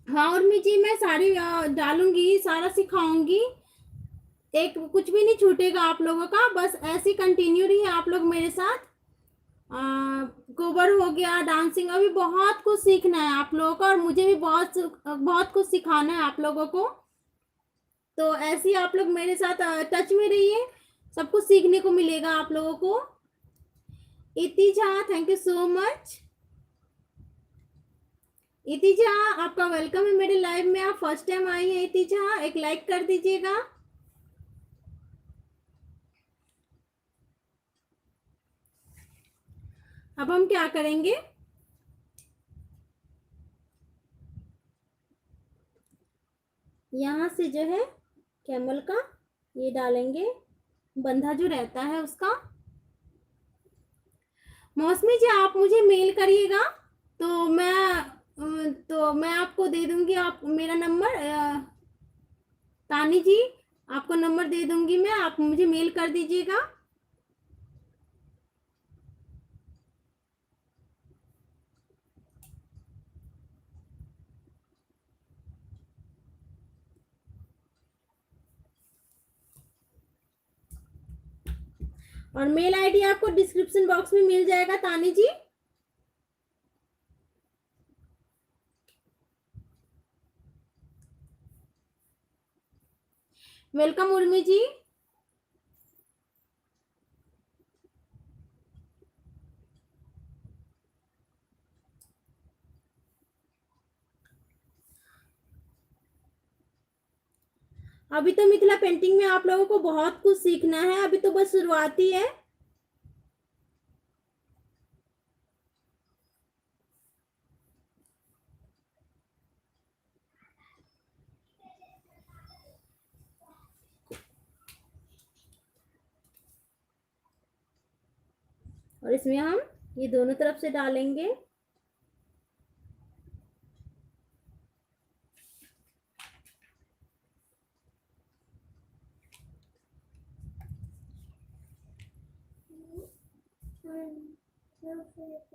हाँ उर्मी जी, मैं सारी डालूंगी, सारा सिखाऊंगी, एक कुछ भी नहीं छूटेगा आप लोगों का। बस ऐसे कंटिन्यू रहिए आप लोग मेरे साथ। गोबर हो गया, डांसिंग, अभी बहुत कुछ सीखना है आप लोगों को, और मुझे भी बहुत बहुत कुछ सिखाना है आप लोगों को। तो ऐसे ही आप लोग मेरे साथ टच में रहिए, सब कुछ सीखने को मिलेगा आप लोगों को। इति Jha, thank you so much. इति झा, आपका वेलकम है मेरे लाइव में, आप फर्स्ट टाइम आई हैं। इति झा, एक लाइक कर दीजिएगा। अब हम क्या करेंगे, यहाँ से जो है कैमल का ये डालेंगे, बंधा जो रहता है उसका। मौसमी जी, आप मुझे मेल करिएगा, तो मैं आपको दे दूंगी, आप मेरा नंबर, तानी जी आपको नंबर दे दूंगी मैं, आप मुझे मेल कर दीजिएगा। और मेल आईडी आपको डिस्क्रिप्शन बॉक्स में मिल जाएगा तानी जी। वेलकम उर्मी जी। अभी तो मिथिला पेंटिंग में आप लोगों को बहुत कुछ सीखना है, अभी तो बस शुरुआत ही है। और इसमें हम ये दोनों तरफ से डालेंगे। your favorite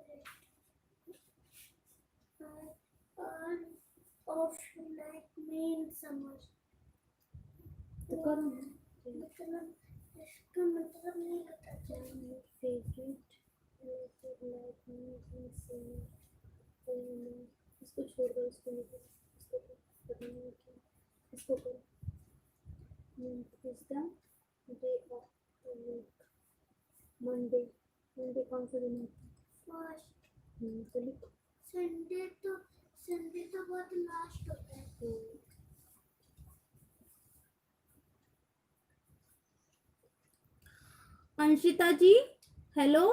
all of like me in summer. तो करो मतलब इसका मतलब नहीं पता चला। फेवरेट इसको छोड़ दो, इसको नहीं करो, इसको करो, पता नहीं क्या, इसको करो। Is the day of the week, Monday. Monday कौन सा दिन होता फर्स्ट है? तो लिखो। संडे तो बहुत लास्ट होता है। अंशिता जी हेलो।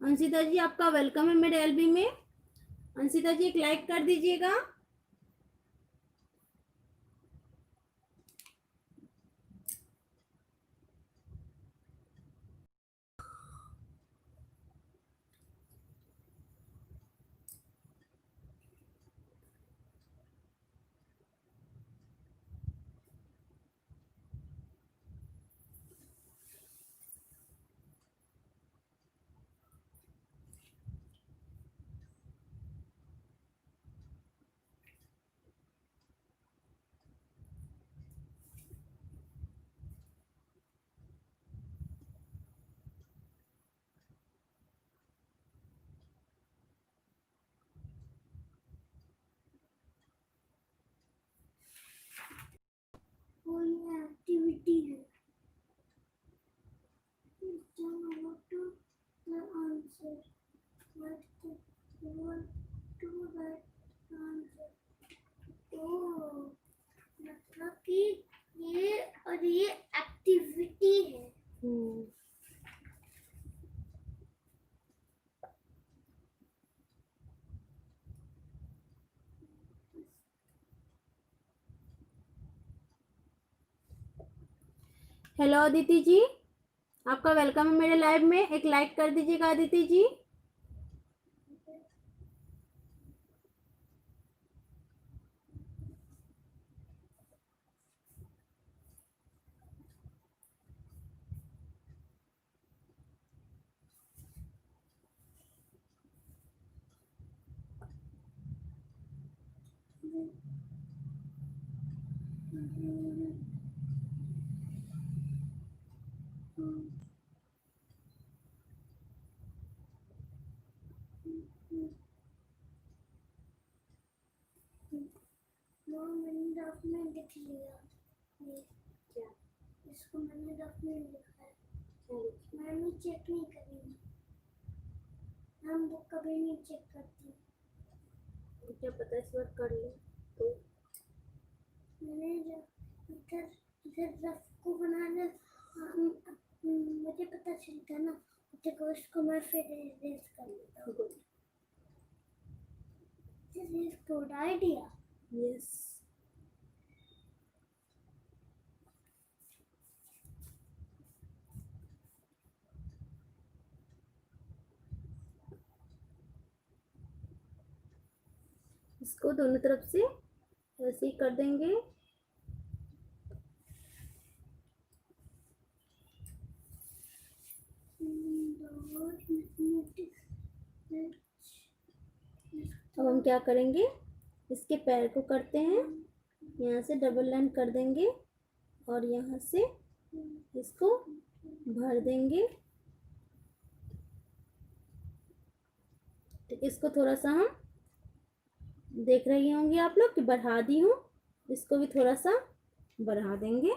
अंशिता जी आपका वेलकम है मेरे एलबी में। अंशिता जी एक लाइक कर दीजिएगा। कोई एक्टिविटी है। What to the answer? What to that answer? Oh, मतलब कि ये और ये एक्टिविटी है। हेलो अदिति जी आपका वेलकम है मेरे लाइव में। एक लाइक कर दीजिएगा अदिति जी। मैंने डॉक्यूमेंट लिख लिया। ये क्या? इसको मैंने डॉक्यूमेंट लिखा है। क्या मैंने चेक नहीं करी। हम बुक कभी नहीं चेक करती। क्या पता इस बार कर लो तो। मैंने जब इधर रफ को बनाना मुझे पता चलता ना, देखो इसको मैं फिर इरेज कर लेता हूँ। This is good idea. Yes इसको दोनों तरफ से ऐसे ही कर देंगे। अब हम क्या करेंगे, इसके पैर को करते हैं, यहाँ से डबल लाइन कर देंगे और यहाँ से इसको भर देंगे। तो इसको थोड़ा सा हम देख रही होंगी आप लोग कि बढ़ा दी हूँ, इसको भी थोड़ा सा बढ़ा देंगे।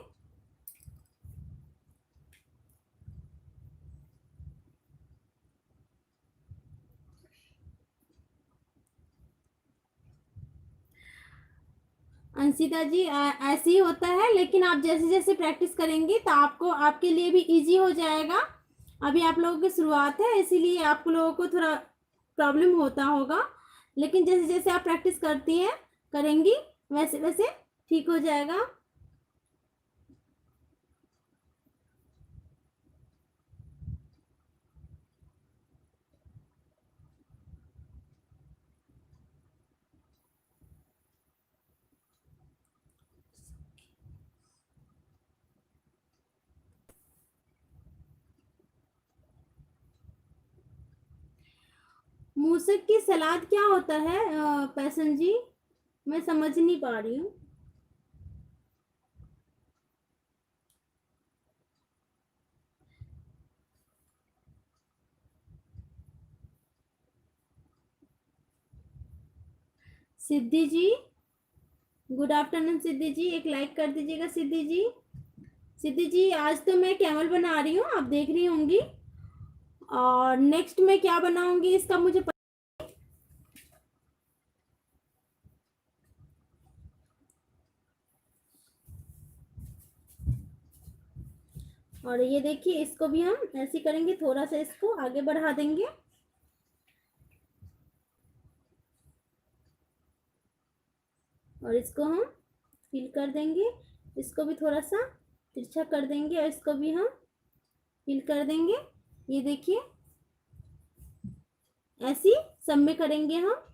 अंशिता जी ऐसे ही होता है, लेकिन आप जैसे जैसे प्रैक्टिस करेंगे तो आपको आपके लिए भी इजी हो जाएगा। अभी आप लोगों की शुरुआत है इसीलिए आप लोगों को थोड़ा प्रॉब्लम होता होगा, लेकिन जैसे जैसे आप प्रैक्टिस करती हैं करेंगी वैसे वैसे ठीक हो जाएगा। मूसक की सलाद क्या होता है पैसन जी? मैं समझ नहीं पा रही हूँ। सिद्धि जी, गुड आफ्टरनून सिद्धि जी, एक लाइक कर दीजिएगा सिद्धि जी। सिद्धि जी, आज तो मैं कैमल बना रही हूँ, आप देख रही होंगी, और नेक्स्ट मैं क्या बनाऊंगी इसका मुझे और ये देखिए, इसको भी हम ऐसे करेंगे, थोड़ा सा इसको आगे बढ़ा देंगे, और इसको हम फिल कर देंगे, इसको भी थोड़ा सा तिरछा कर देंगे, और इसको भी हम फिल कर देंगे। ये देखिए, ऐसी सब में करेंगे हम।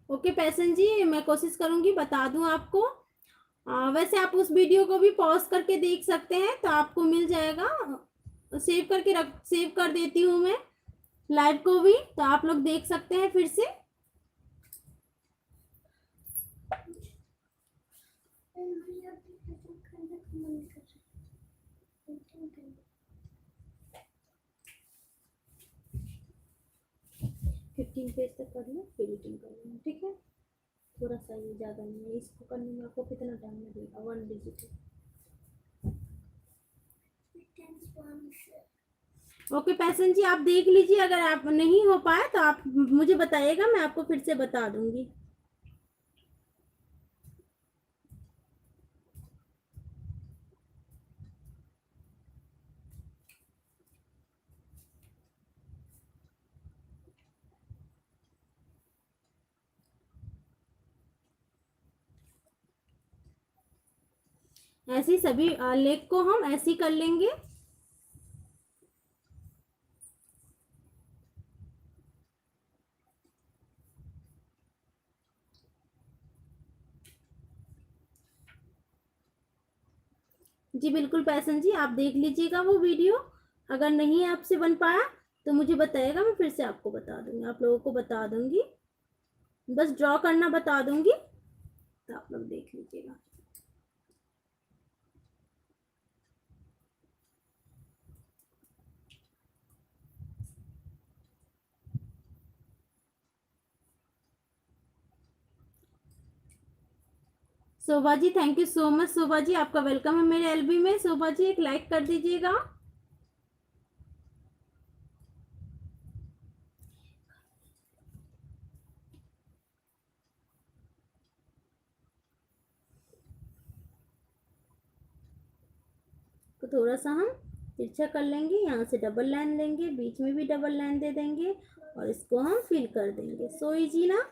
ओके पैसन जी, मैं कोशिश करूंगी बता दूं आपको। वैसे आप उस वीडियो को भी पॉज करके देख सकते हैं, तो आपको मिल जाएगा। सेव कर देती हूँ मैं लाइव को भी, तो आप लोग देख सकते हैं फिर से। मुझे अभी खत्म करने का मन कर रहा है, पेंटिंग करने। 15 पेज तक कर लो, फिर एडिटिंग कर लेना, ठीक है। थोड़ा सा ये ज़्यादा नहीं है, इसको करने में आपको कितना टाइम लगेगा? 1 डिजिट। ओके पैसन जी, आप देख लीजिए, अगर आप नहीं हो पाए तो आप मुझे बताइएगा, मैं आपको फिर से बता दूंगी। ऐसे सभी लेग को हम ऐसे कर लेंगे। जी बिल्कुल पैसन जी, आप देख लीजिएगा वो वीडियो, अगर नहीं आपसे बन पाया तो मुझे बताइएगा, मैं फिर से आपको बता दूंगी, आप लोगों को बता दूंगी, बस ड्रॉ करना बता दूंगी, तो आप लोग देख लीजिएगा। Shobha ji, thank you so much Shobha जी, आपका वेलकम है मेरे एलबी में। शोभा जी, एक लाइक कर दीजिएगा। तो थोड़ा सा हम तिरछा कर लेंगे, यहाँ से डबल लाइन लेंगे, बीच में भी डबल लाइन दे देंगे, और इसको हम फिल कर देंगे। सो इजी ना।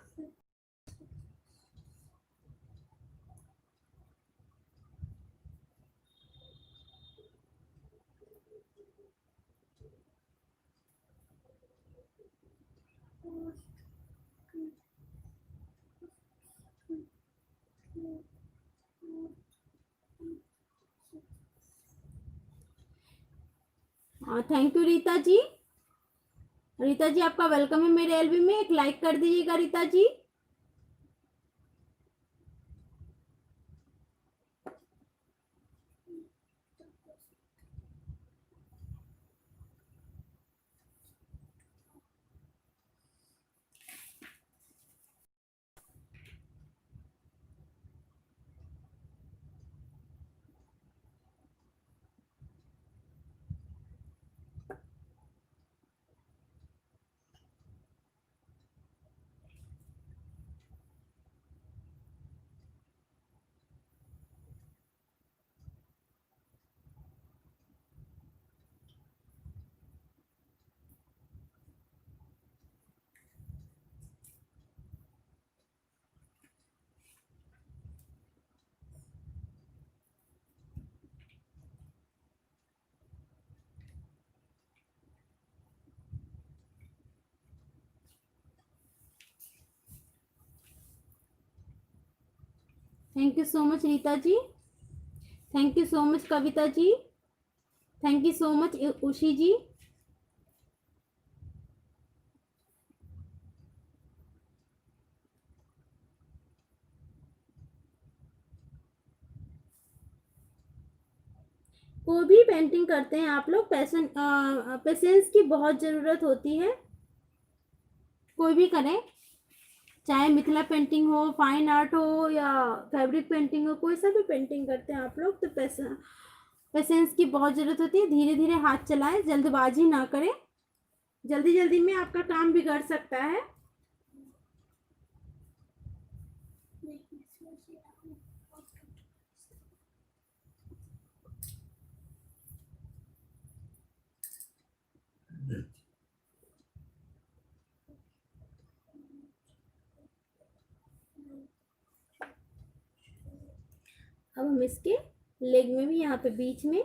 Thank you Rita ji. रीता जी, आपका वेलकम है मेरे एलबी में, एक लाइक कर दीजिएगा Rita ji. Thank you so much Rita ji, thank you so much Kavita ji, thank you so much Ushi ji. कोई भी पेंटिंग करते हैं आप लोग, पेशेंस की बहुत ज़रूरत होती है। कोई भी करें, चाहे मिथिला पेंटिंग हो, फाइन आर्ट हो या फैब्रिक पेंटिंग हो, कोई सा भी पेंटिंग करते हैं आप लोग तो पेशेंस की बहुत ज़रूरत होती है। धीरे धीरे हाथ चलाएं, जल्दबाजी ना करें, जल्दी जल्दी में आपका काम बिगड़ सकता है। नहीं, इसमें से डालूं। अब हम इसके लेग में भी यहाँ पे बीच में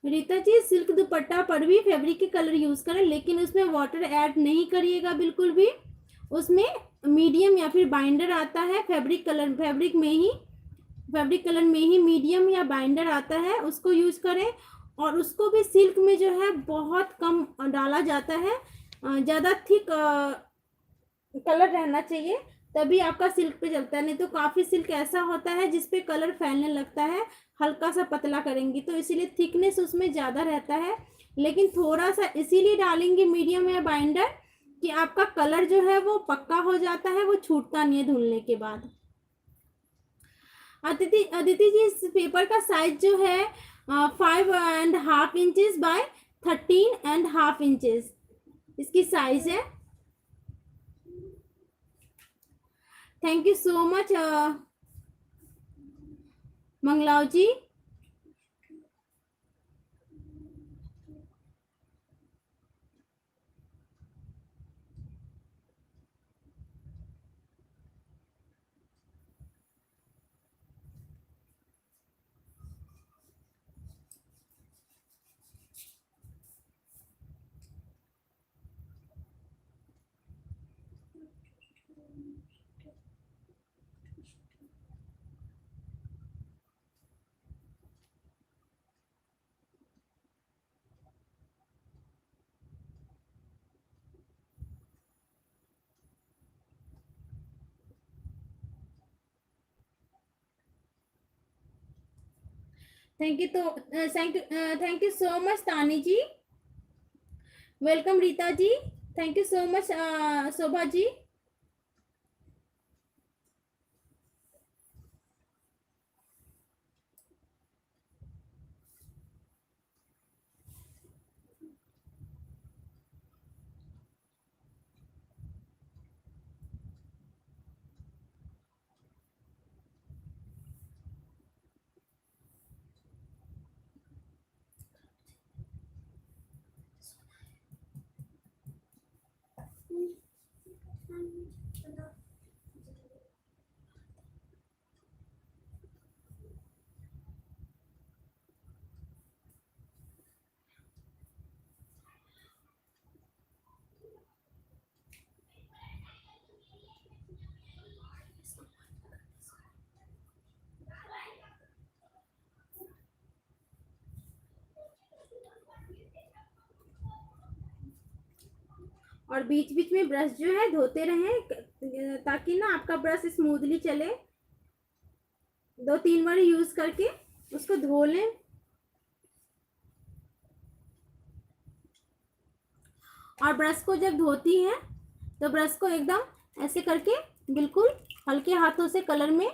रीता जी, सिल्क दुपट्टा पर भी फैब्रिक के कलर यूज करें, लेकिन उसमें वाटर ऐड नहीं करिएगा बिल्कुल भी। उसमें मीडियम या फिर बाइंडर आता है फैब्रिक कलर में ही मीडियम या बाइंडर आता है, उसको यूज करें। और उसको भी सिल्क में जो है बहुत कम डाला जाता है, ज़्यादा थिक कलर रहना चाहिए, तभी आपका सिल्क पे चलता है। नहीं तो काफ़ी सिल्क ऐसा होता है जिसपे कलर फैलने लगता है, हल्का सा पतला करेंगी तो इसीलिए थिकनेस उसमें ज़्यादा रहता है। लेकिन थोड़ा सा इसीलिए डालेंगे मीडियम या बाइंडर कि आपका कलर जो है वो पक्का हो जाता है, वो छूटता नहीं है धुलने के बाद। अदिति अदिति जी, इस पेपर का साइज जो है 5.5 इंचेस बाय 13.5 इंचेस इसकी साइज है। Thank you so much Mangalav ji. Thank you so much Tani ji. Welcome Rita ji, thank you so much Shobha ji. और बीच बीच में ब्रश जो है धोते रहें ताकि ना आपका ब्रश स्मूथली चले। 2-3 बार यूज करके उसको धो लें। और ब्रश को जब धोती हैं तो ब्रश को एकदम ऐसे करके बिल्कुल हल्के हाथों से कलर में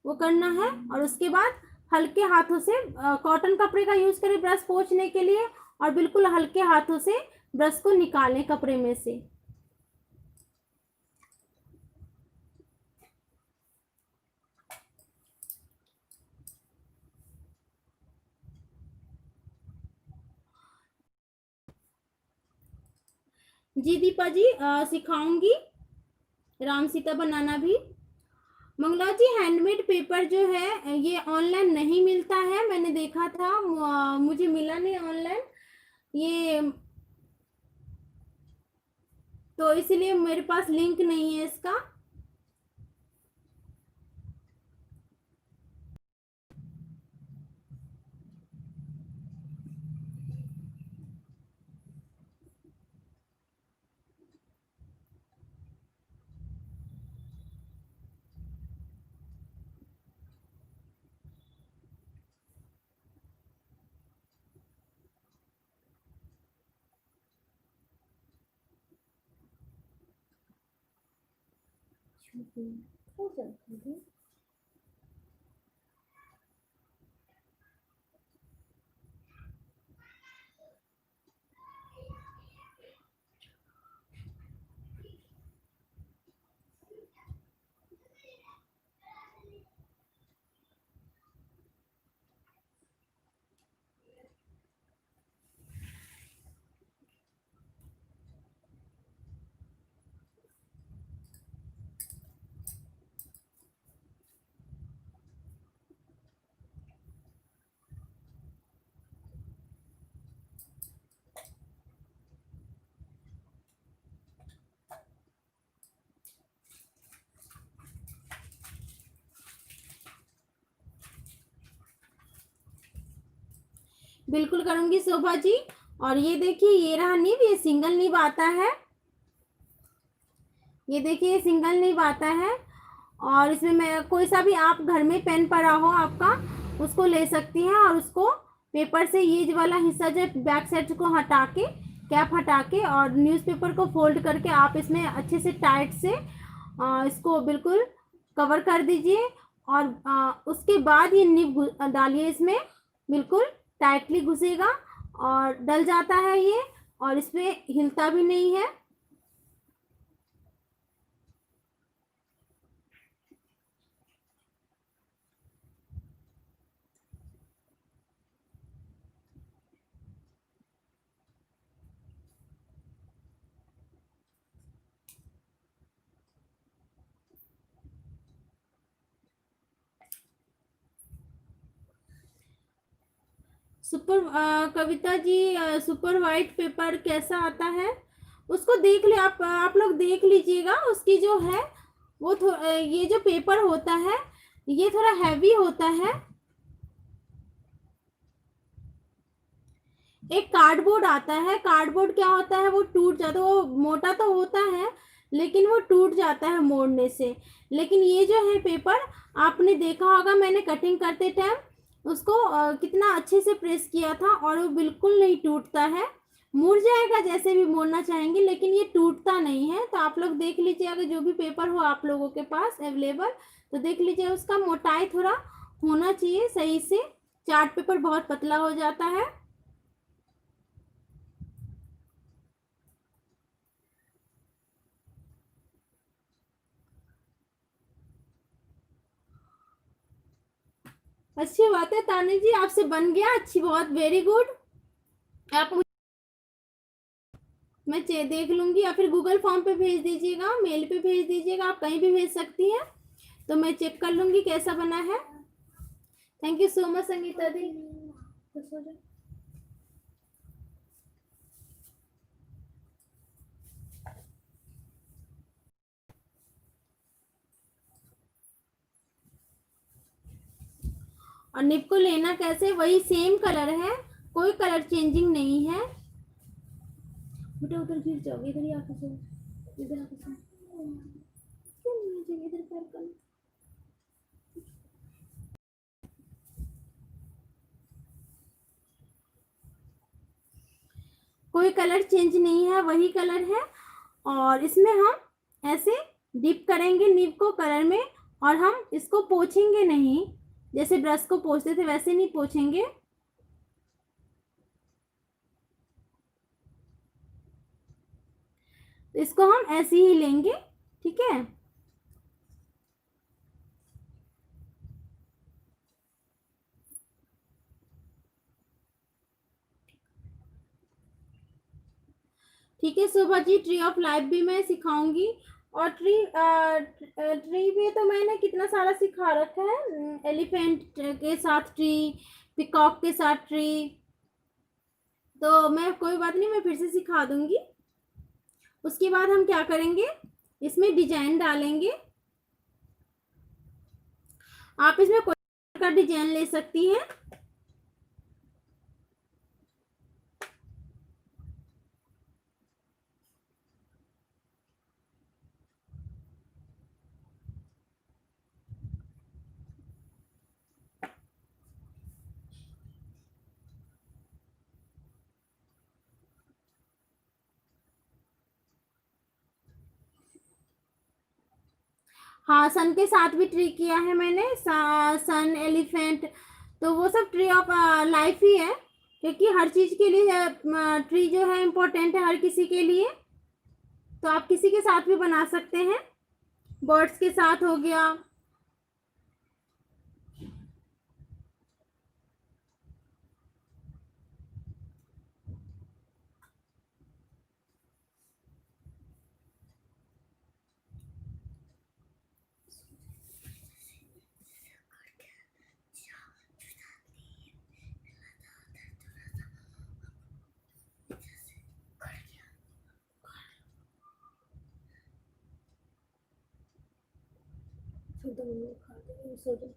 वो करना है। और उसके बाद हल्के हाथों से कॉटन कपड़े का यूज करें ब्रश पोंछने के लिए, और बिल्कुल हल्के हाथों से ब्रश को निकालें कपड़े में से। जी दीपा जी सिखाऊंगी राम सीता बनाना भी। मंगला जी हैंडमेड पेपर जो है ये ऑनलाइन नहीं मिलता है, मैंने देखा था, मुझे मिला नहीं ऑनलाइन ये, तो इसलिए मेरे पास लिंक नहीं है इसका। बिल्कुल करूंगी शोभा जी। और ये देखिए ये रहा निब, ये सिंगल निब आता है, ये देखिए ये सिंगल निब आता है। और इसमें मैं कोई सा भी आप घर में पेन पड़ा हो आपका उसको ले सकती हैं, और उसको पेपर से ये वाला हिस्सा जो बैक साइड को हटा के, कैप हटा के, और न्यूज़पेपर को फोल्ड करके आप इसमें अच्छे से टाइट से इसको बिल्कुल कवर कर दीजिए। और उसके बाद ये निब डालिए इसमें, बिल्कुल टाइटली घुसेगा और डल जाता है ये, और इसमें हिलता भी नहीं है। Super Kavita ji super white paper कैसा आता है उसको देख ले, आप लोग देख लीजिएगा। उसकी जो है वो ये जो पेपर होता है ये थोड़ा हैवी होता है। एक कार्डबोर्ड आता है, कार्डबोर्ड क्या होता है वो टूट जाता है, वो मोटा तो होता है लेकिन वो टूट जाता है मोड़ने से। लेकिन ये जो है पेपर आपने देखा होगा मैंने कटिंग करते टाइम उसको कितना अच्छे से प्रेस किया था, और वो बिल्कुल नहीं टूटता है। मुड़ जाएगा जैसे भी मोड़ना चाहेंगे लेकिन ये टूटता नहीं है। तो आप लोग देख लीजिए, अगर जो भी पेपर हो आप लोगों के पास अवेलेबल तो देख लीजिए, उसका मोटाई थोड़ा होना चाहिए सही से। चार्ट पेपर बहुत पतला हो जाता है। अच्छी बात है तानी जी, आपसे बन गया, अच्छी, बहुत वेरी गुड। आप मैं देख लूंगी, या फिर गूगल फॉर्म पे भेज दीजिएगा, मेल पे भेज दीजिएगा, आप कहीं भी भेज सकती हैं, तो मैं चेक कर लूंगी कैसा बना है। Thank you so much Sangeeta di. और निप को लेना कैसे, वही सेम कलर है, कोई कलर चेंजिंग नहीं है। बेटा उधर गिर जाओगे, इधर ही आके सो, इधर आके सो। क्यों नहीं चाहिए इधर पैर कर। कोई कलर चेंज नहीं है, वही कलर है। और इसमें हम ऐसे डिप करेंगे निप को कलर में, और हम इसको पोंछेंगे नहीं, जैसे ब्रश को पोंछते थे वैसे नहीं पोंछेंगे। तो इसको हम ऐसे ही लेंगे, ठीक है। ठीक है Shobha ji, tree of life भी मैं सिखाऊंगी। और ट्री भी तो मैंने कितना सारा सिखा रखा है, एलिफेंट के साथ ट्री, पिकॉक के साथ ट्री, तो मैं कोई बात नहीं, मैं फिर से सिखा दूंगी। उसके बाद हम क्या करेंगे, इसमें डिजाइन डालेंगे। आप इसमें कोई का डिजाइन ले सकती हैं। हाँ सन के साथ भी ट्री किया है मैंने, सन, एलिफेंट, तो वो सब ट्री ऑफ लाइफ ही है, क्योंकि हर चीज के लिए ट्री जो है इम्पोर्टेंट है हर किसी के लिए। तो आप किसी के साथ भी बना सकते हैं, बर्ड्स के साथ हो गया। सो जाओ।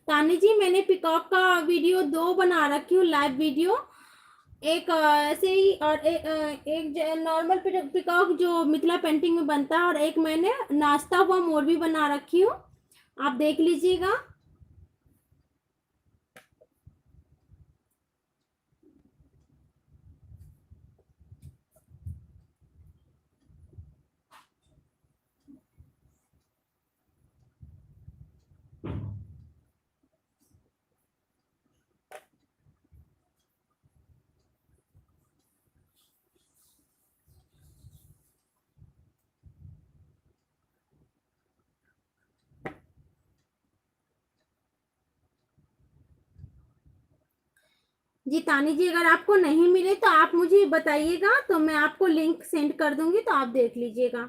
तानी जी, मैंने पिकॉक का वीडियो 2 बना रखी हूँ, लाइव वीडियो। एक ऐसे ही, और एक नॉर्मल पिकॉक जो मिथिला पेंटिंग में बनता है, और एक मैंने नाचता हुआ मोर भी बना रखी हूँ, आप देख लीजिएगा। जी तानी जी, अगर आपको नहीं मिले तो आप मुझे बताइएगा, तो मैं आपको लिंक सेंड कर दूंगी, तो आप देख लीजिएगा।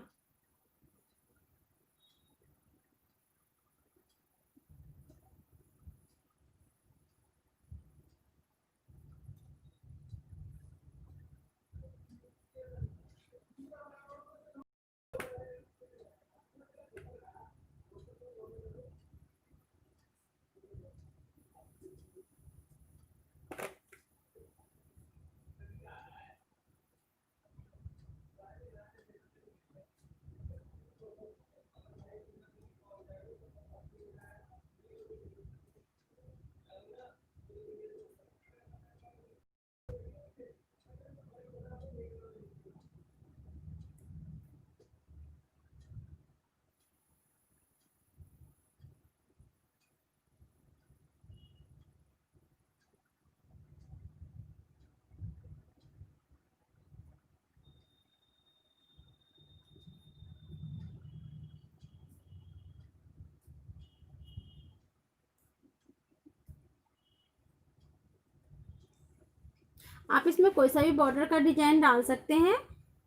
आप इसमें कोई सा भी बॉर्डर का डिजाइन डाल सकते हैं,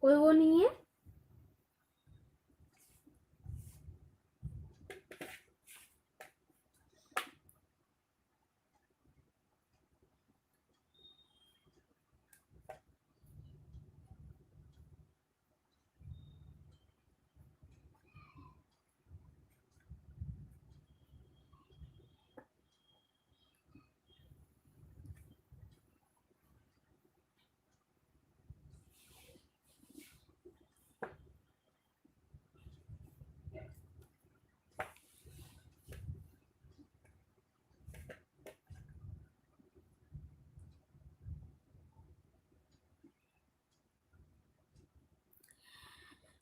कोई वो नहीं है।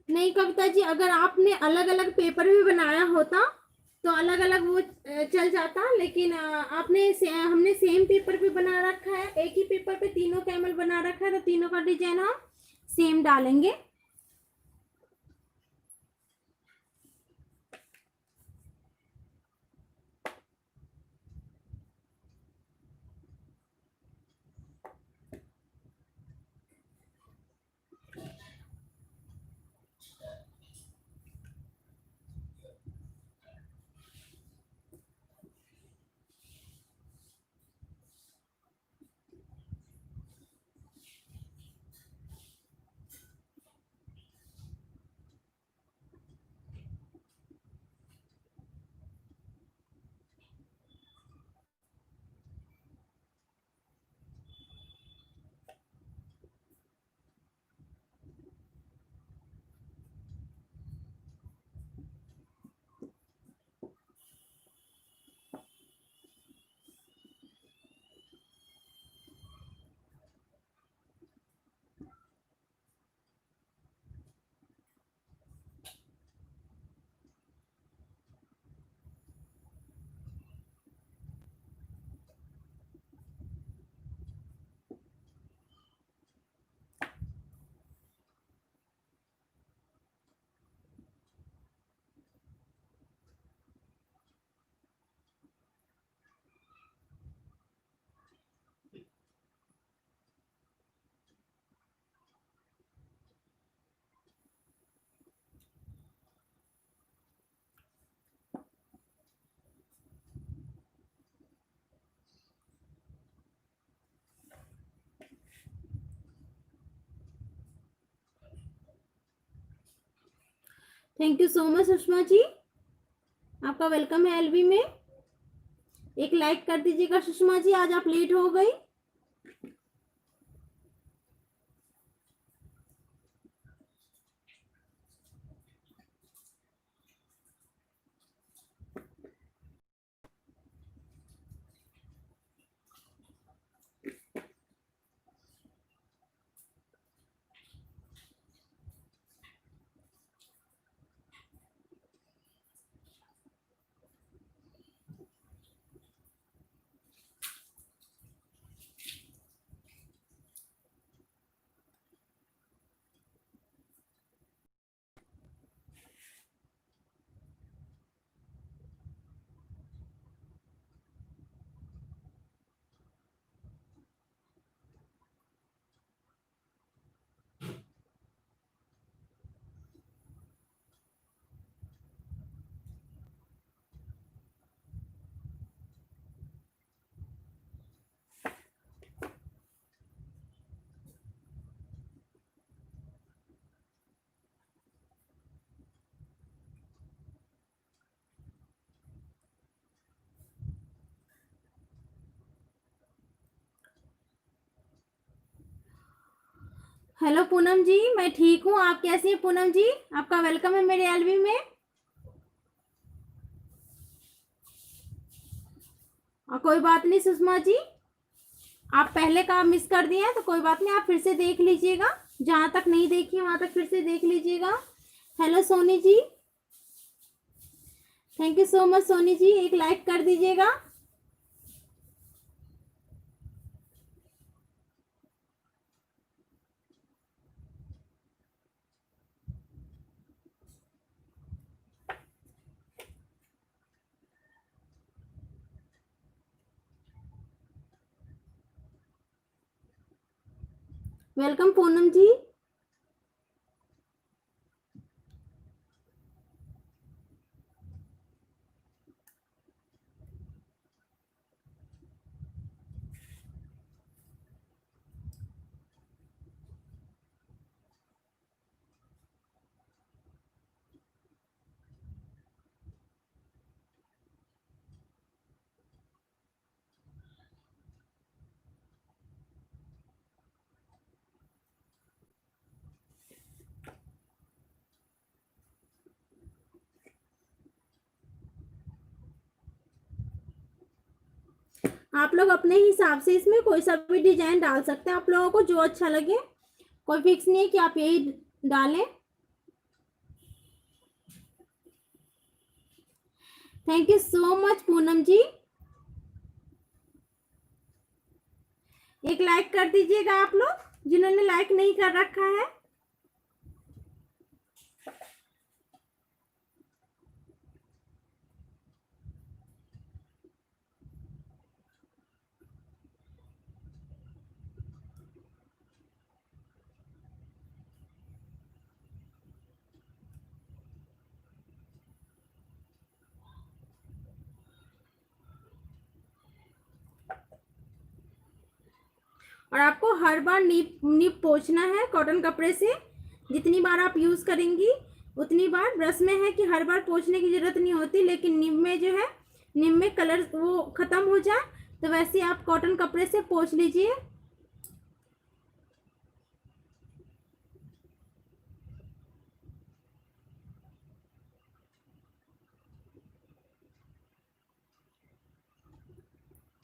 नहीं कविता जी, अगर आपने अलग अलग पेपर भी बनाया होता तो अलग अलग वो चल जाता, लेकिन हमने सेम पेपर पे बना रखा है, एक ही पेपर पे तीनों कैमल बना रखा है, तो तीनों का डिजाइन हम सेम डालेंगे। Thank you so much Sushma ji, आपका वेलकम है एलबी में। एक लाइक कर दीजिएगा सुषमा जी, आज आप लेट हो गई। हेलो पूनम जी, मैं ठीक हूँ, आप कैसी हैं पूनम जी? आपका वेलकम है मेरे एलबी में। कोई बात नहीं सुषमा जी, आप पहले का मिस कर दिए हैं तो कोई बात नहीं, आप फिर से देख लीजिएगा, जहाँ तक नहीं देखी वहां तक फिर से देख लीजिएगा। Hello Soni ji, thank you so much Soni ji, एक लाइक कर दीजिएगा। वेलकम पूनम जी। आप लोग अपने हिसाब से इसमें कोई सा भी डिजाइन डाल सकते हैं, आप लोगों को जो अच्छा लगे, कोई फिक्स नहीं है कि आप यही डालें। Thank you so much Poonam ji. एक लाइक कर दीजिएगा आप लोग जिन्होंने लाइक नहीं कर रखा है। और आपको हर बार नीप पोंछना है कॉटन कपड़े से। जितनी बार आप यूज करेंगी उतनी बार, ब्रश में है कि हर बार पोंछने की जरूरत नहीं होती, लेकिन नीब में जो है, नीब में कलर वो खत्म हो जाए तो वैसे आप कॉटन कपड़े से पोंछ लीजिए।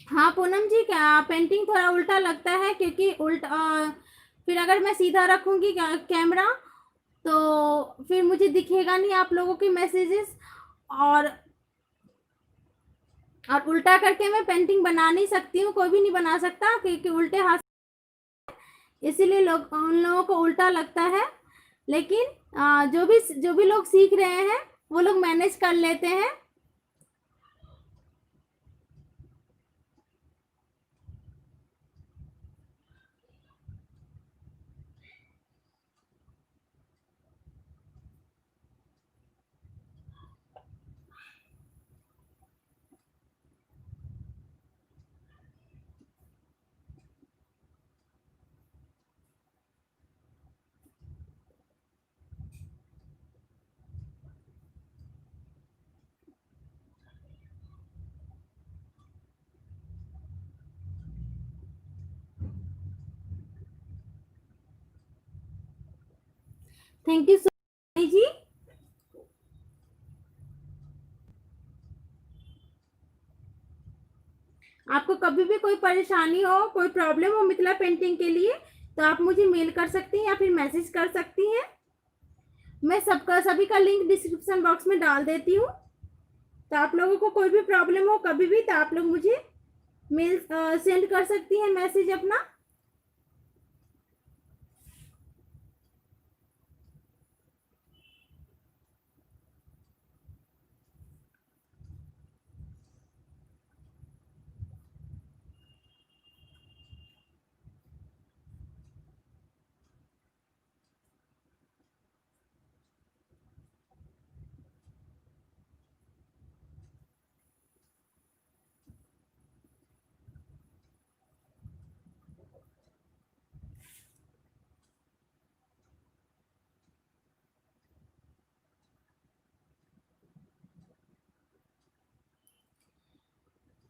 हाँ पूनम जी, क्या पेंटिंग थोड़ा उल्टा लगता है क्योंकि उल्टा फिर अगर मैं सीधा रखूंगी कैमरा तो फिर मुझे दिखेगा नहीं आप लोगों के मैसेजेस, और उल्टा करके मैं पेंटिंग बना नहीं सकती हूँ, कोई भी नहीं बना सकता क्योंकि उल्टे हाथ, इसीलिए लोग उन लोगों को उल्टा लगता है। लेकिन जो भी लोग सीख रहे हैं वो लोग मैनेज कर लेते हैं। थैंक यू सो मच जी। आपको कभी भी कोई परेशानी हो, कोई प्रॉब्लम हो मिथिला पेंटिंग के लिए, तो आप मुझे मेल कर सकती हैं या फिर मैसेज कर सकती हैं। मैं सभी का लिंक डिस्क्रिप्शन बॉक्स में डाल देती हूँ, तो आप लोगों को कोई भी प्रॉब्लम हो कभी भी तो आप लोग मुझे मेल सेंड कर सकती हैं, मैसेज अपना।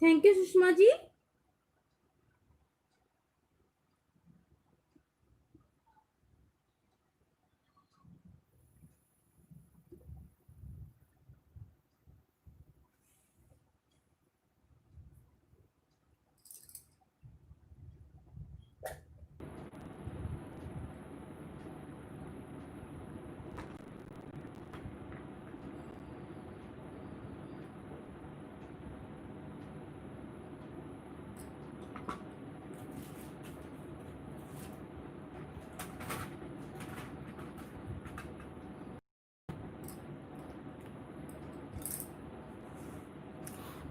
Thank you Sushma ji.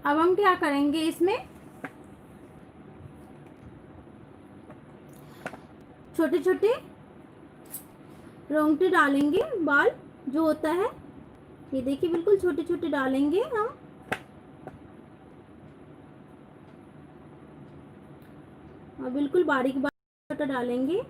अब हम क्या करेंगे, इसमें छोटे छोटे रोंगटे डालेंगे, बाल जो होता है, ये देखिए बिल्कुल छोटे छोटे डालेंगे हम। और बिल्कुल बारीक बारीक छोटा डालेंगे।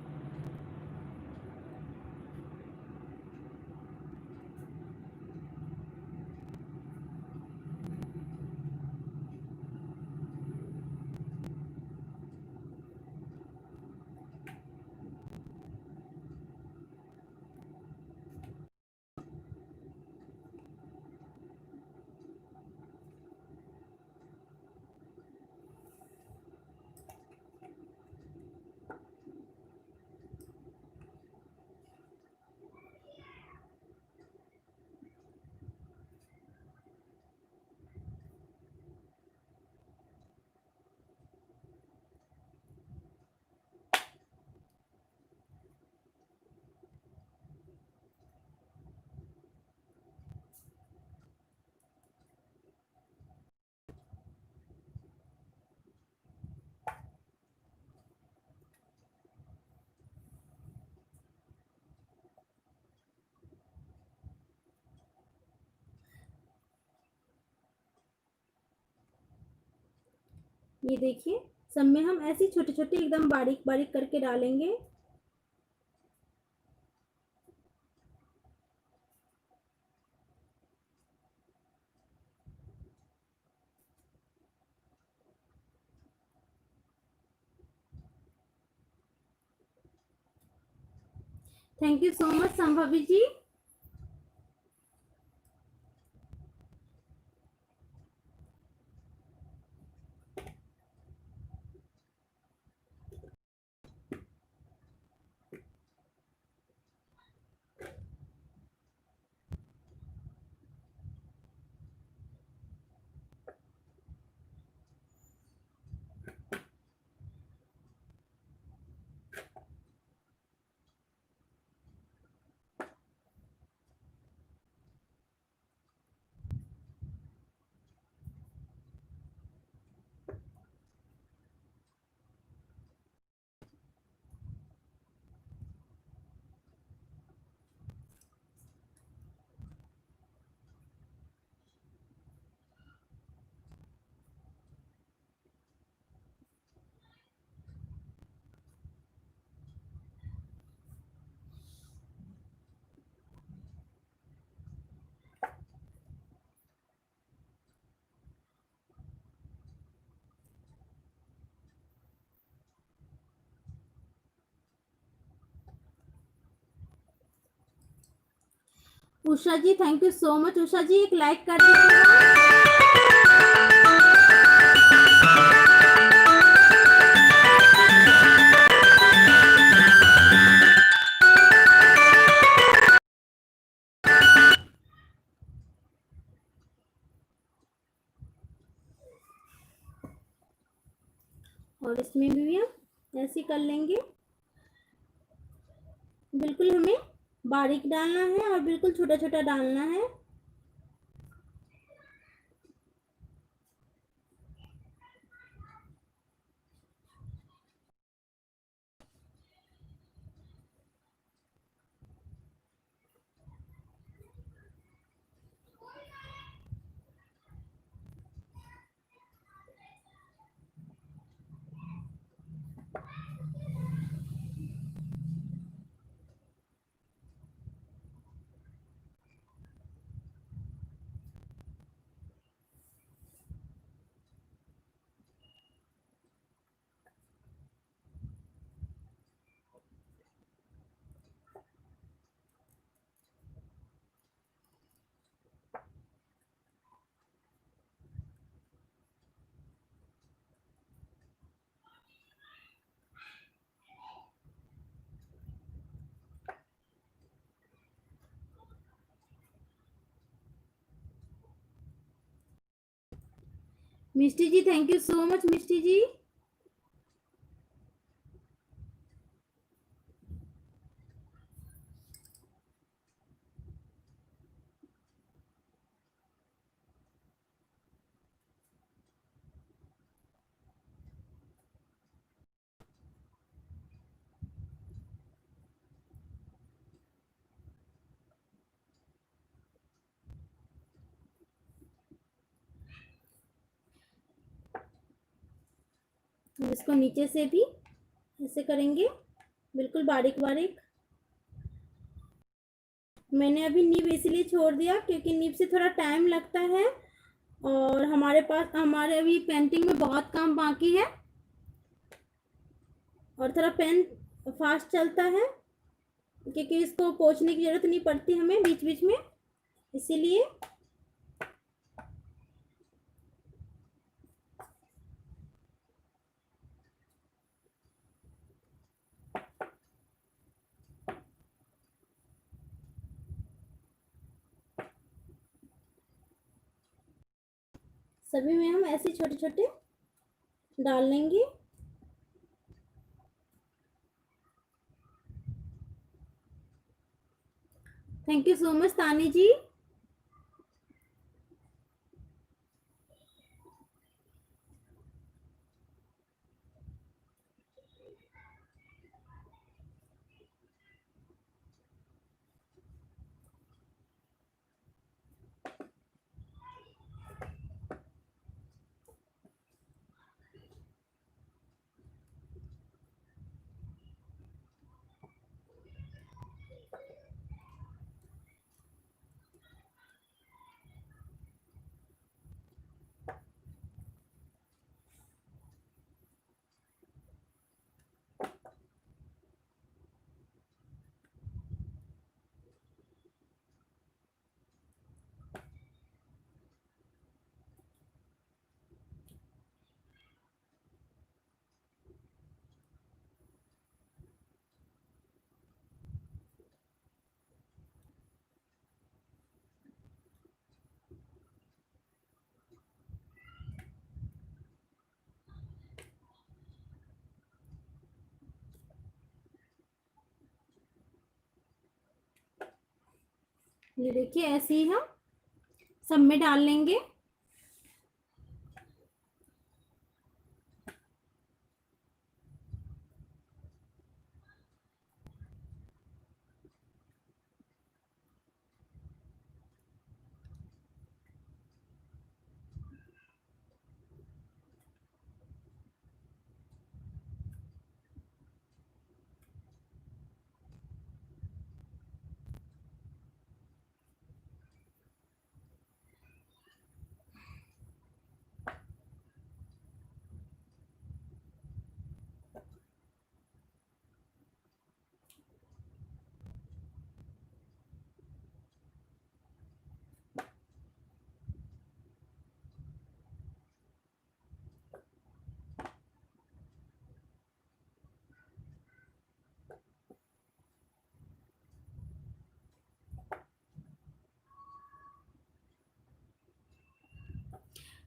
ये देखिए सब में हम ऐसे छोटे छोटे एकदम बारीक बारीक करके डालेंगे। Thank you so much Sambhavi ji. Usha ji thank you so much. Usha ji एक लाइक कर दीजिएगा। और इसमें भी हम ऐसे कर लेंगे। बिल्कुल हमें बारीक डालना है और बिल्कुल छोटा छोटा डालना है। मिष्टी ji thank you so much मिष्टी जी। अब इसको नीचे से भी ऐसे करेंगे, बिल्कुल बारीक बारीक। मैंने अभी नीब इसलिए छोड़ दिया क्योंकि नीब से थोड़ा टाइम लगता है और हमारे अभी पेंटिंग में बहुत काम बाकी है और थोड़ा पेन फास्ट चलता है क्योंकि इसको पोंछने की जरूरत नहीं पड़ती हमें बीच बीच में, इसीलिए। सभी में हम ऐसे छोटे छोटे डाल लेंगे। Thank you so much Tani जी। ये देखिए ऐसे ही हम सब में डाल लेंगे।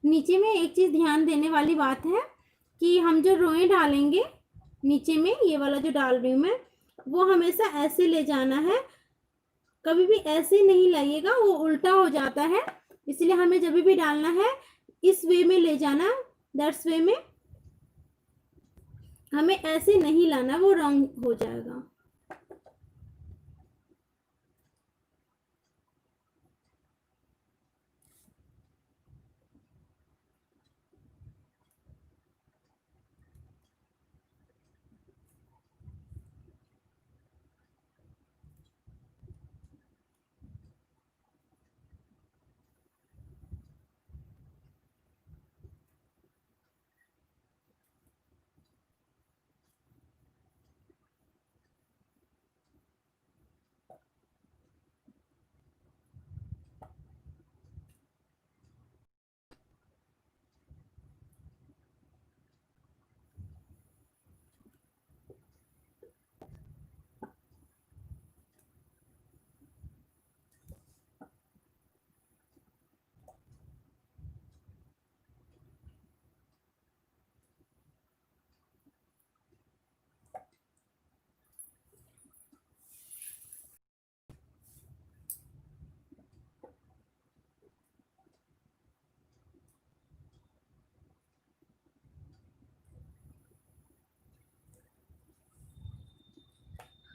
नीचे में एक चीज ध्यान देने वाली बात है कि हम जो रोए डालेंगे नीचे में, ये वाला जो डाल रही हूँ मैं, वो हमेशा ऐसे ले जाना है, कभी भी ऐसे नहीं लाइएगा, वो उल्टा हो जाता है। इसलिए हमें जब भी डालना है इस वे में ले जाना, दैट्स वे में, हमें ऐसे नहीं लाना, वो रॉन्ग हो जाएगा।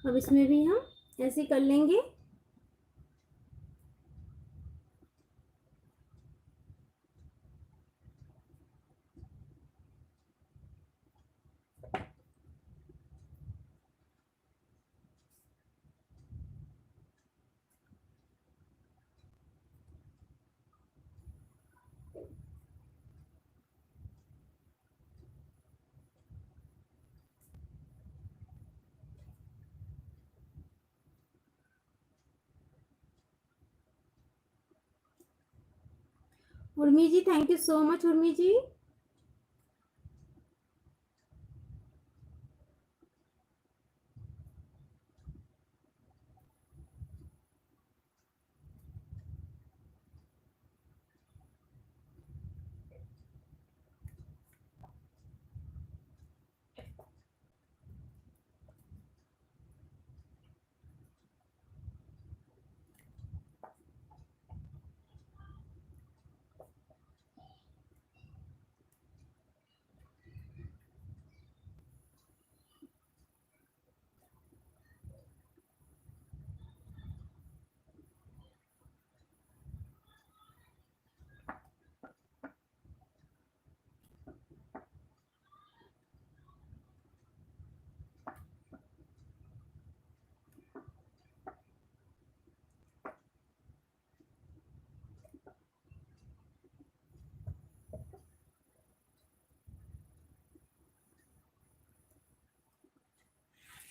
अब इसमें भी हम ऐसे कर लेंगे। Urmi ji, thank you so much Urmi ji.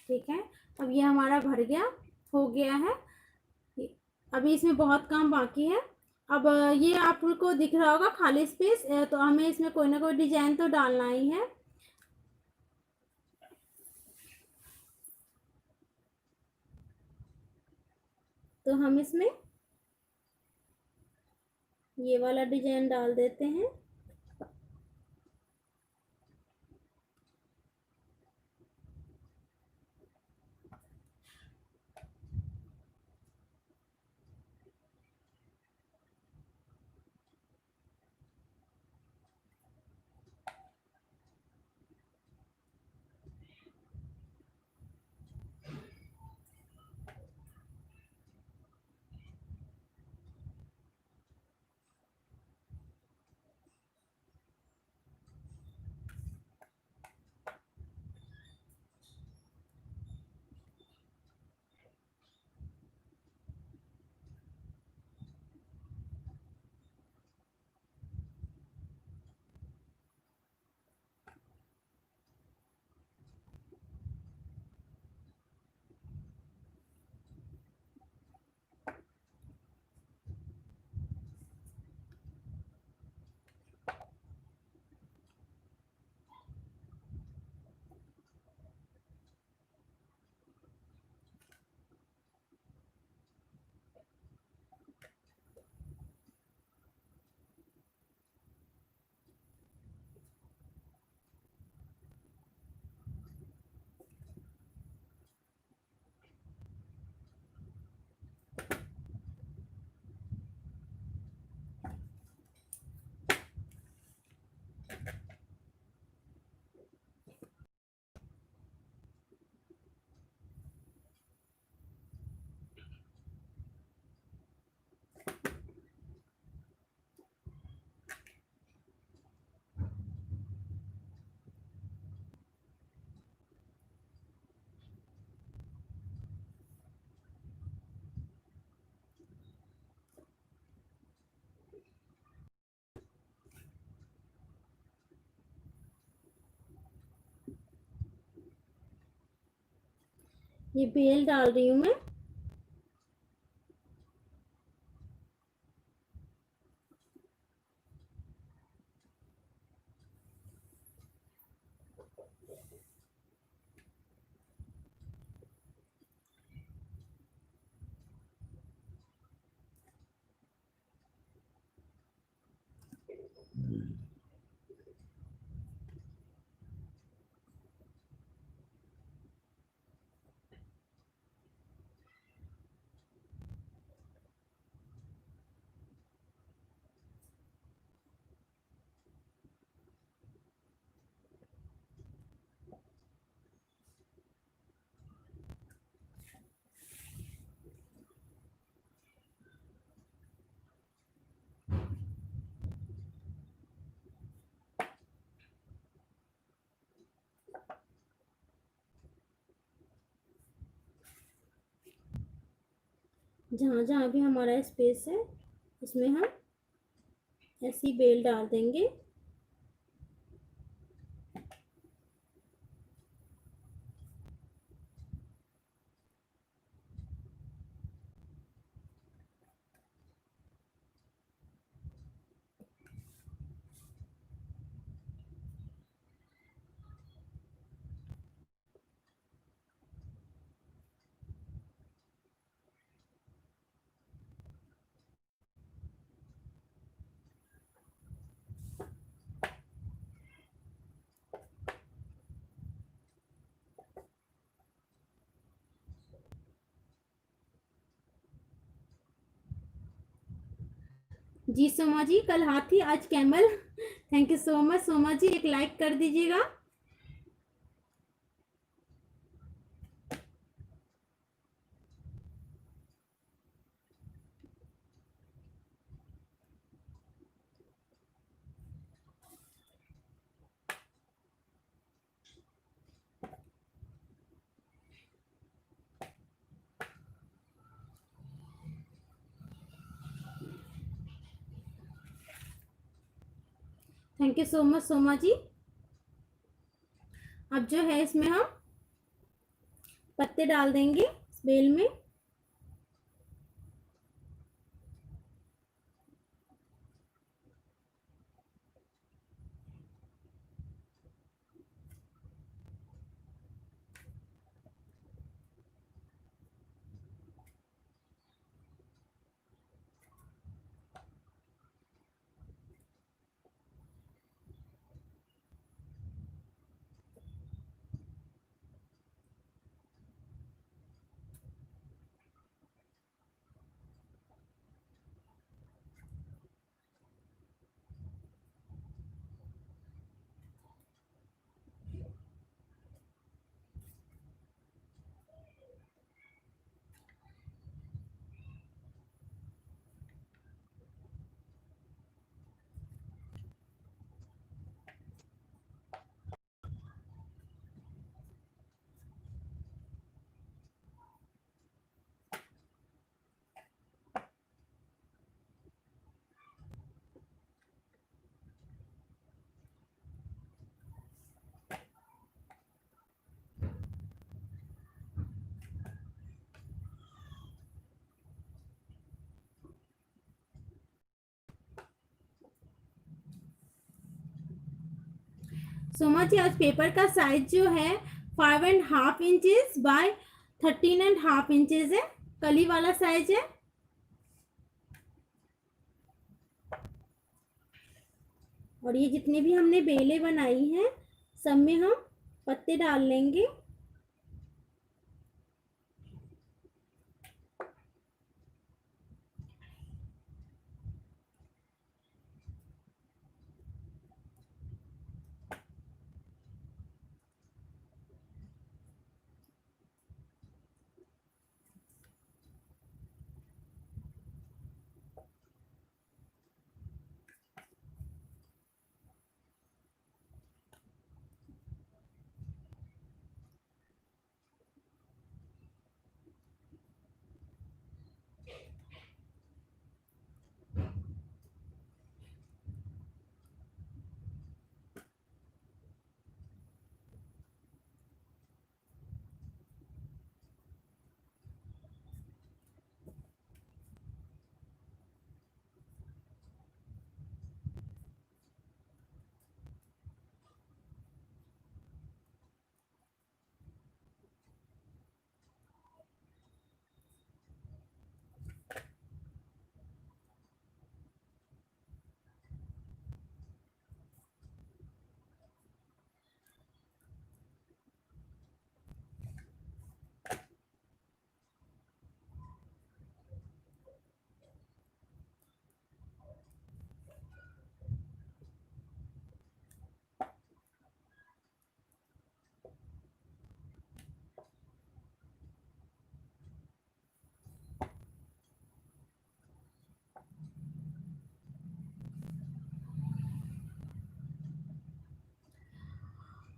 ठीक है, अब ये हमारा भर गया, हो गया है। अभी इसमें बहुत काम बाकी है। अब ये आपको दिख रहा होगा खाली स्पेस, तो हमें इसमें कोई ना कोई डिजाइन तो डालना ही है। तो हम इसमें ये वाला डिजाइन डाल देते हैं। ये बेल डाल रही हूँ मैं। जहाँ जहाँ भी हमारा स्पेस है उसमें हम ऐसी बेल डाल देंगे। जी सोमा जी, कल हाथी आज camel. Thank you so much Soma ji, एक लाइक कर दीजिएगा। Thank you so much Soma ji. अब जो है इसमें हम पत्ते डाल देंगे इस बेल में। सोमा जी, आज पेपर का साइज जो है 5.5 इंचेस बाय 13.5 इंचेस है, कली वाला साइज है। और ये जितने भी हमने बेलें बनाई हैं सब में हम पत्ते डाल लेंगे।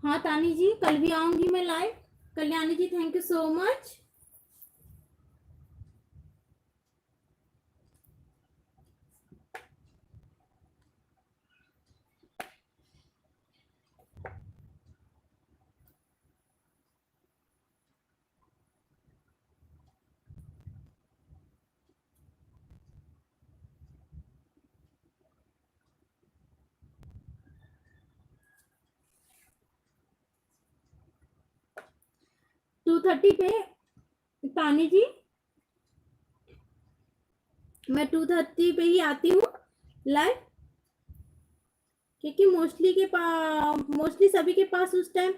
हाँ तानी जी, कल भी आऊंगी मैं live. Kalyani ji, thank you so much. To 2:30 पे तानी जी, मैं 2:30 पे ही आती हूँ लाइव, क्योंकि मोस्टली सभी के पास उस टाइम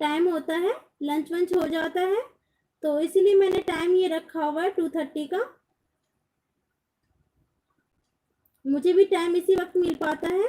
टाइम होता है, लंच वंच हो जाता है, तो इसीलिए मैंने टाइम ये रखा हुआ है 2:30 का। मुझे भी टाइम इसी वक्त मिल पाता है।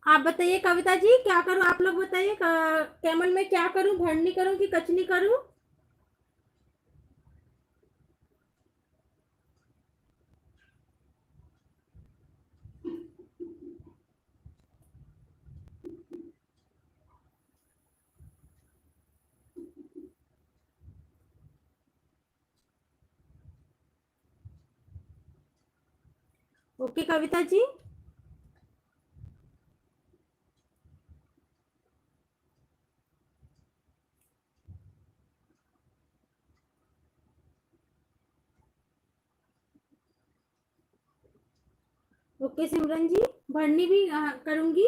आप बताइए कविता जी, क्या करूं? आप लोग बताइए, कैमल में क्या करूं? भरनी करूं कि कचनी करूं? ओके कविता जी। ओके सिमरन जी, भरनी भी करूंगी।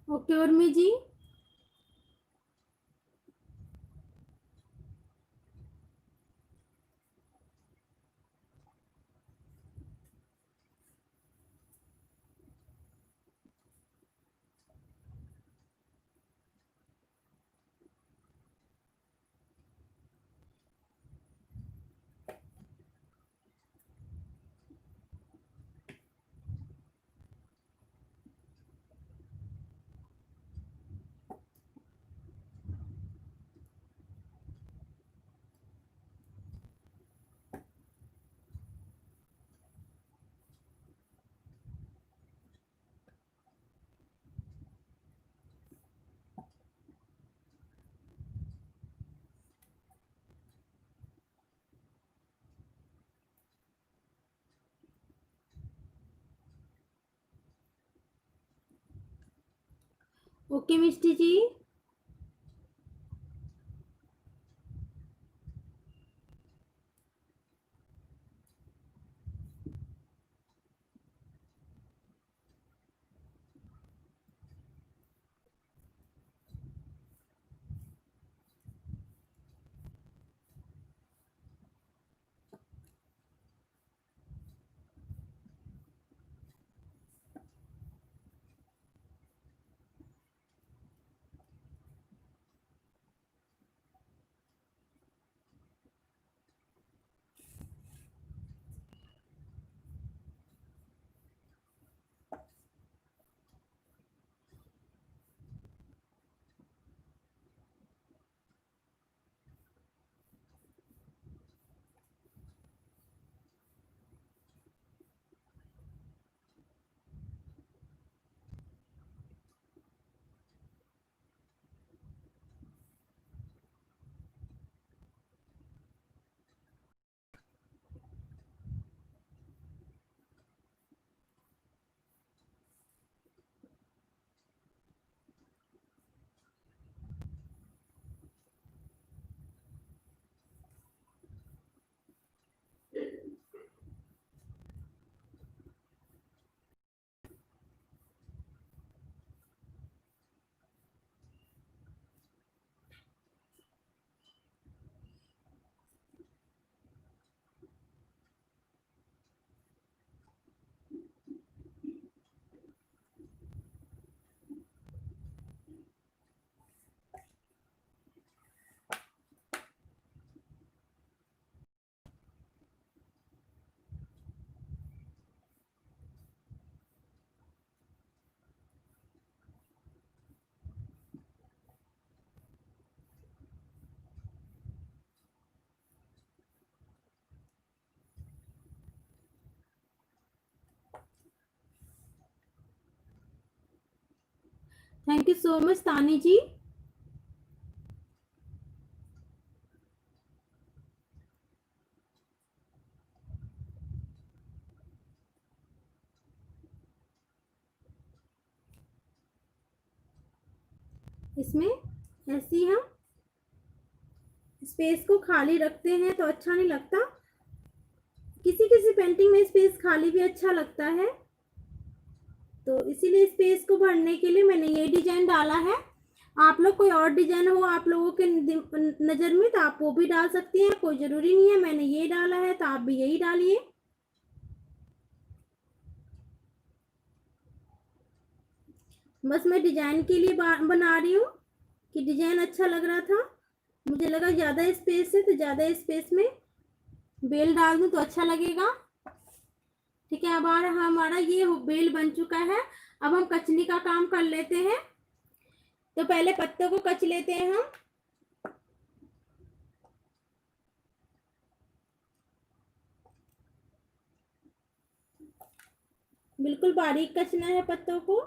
Okay Urmi ji. Okay Mishti ji. Thank you so much Tani ji. इसमें ऐसी हम स्पेस को खाली रखते हैं तो अच्छा नहीं लगता, किसी किसी पेंटिंग में स्पेस खाली भी अच्छा लगता है, तो इसीलिए स्पेस को भरने के लिए मैंने ये डिजाइन डाला है। आप लोग कोई और डिजाइन हो आप लोगों के नजर में तो आप वो भी डाल सकती हैं, कोई जरूरी नहीं है। मैंने ये डाला है तो आप भी यही डालिए। बस मैं डिजाइन के लिए बना रही हूँ कि डिजाइन अच्छा लग रहा था, मुझे लगा ज्यादा स्पेस है तो ज्यादा स्पेस में बेल डाल दूं तो अच्छा लगेगा। ठीक है, अब हमारा ये बेल बन चुका है। अब हम कचनी का काम कर लेते हैं। तो पहले पत्तों को कच लेते हैं हम। बिल्कुल बारीक कचना है पत्तों को।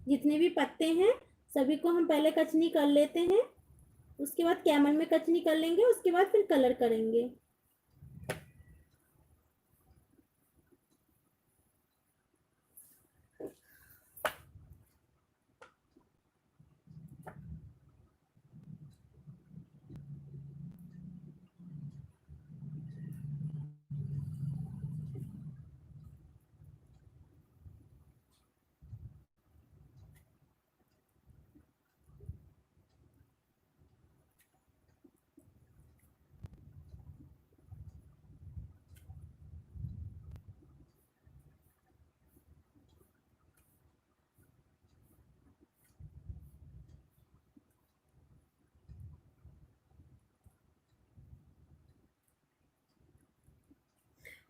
जितने भी पत्ते हैं सभी को हम पहले कचनी कर लेते हैं, उसके बाद कैमल में कचनी कर लेंगे, उसके बाद फिर कलर करेंगे।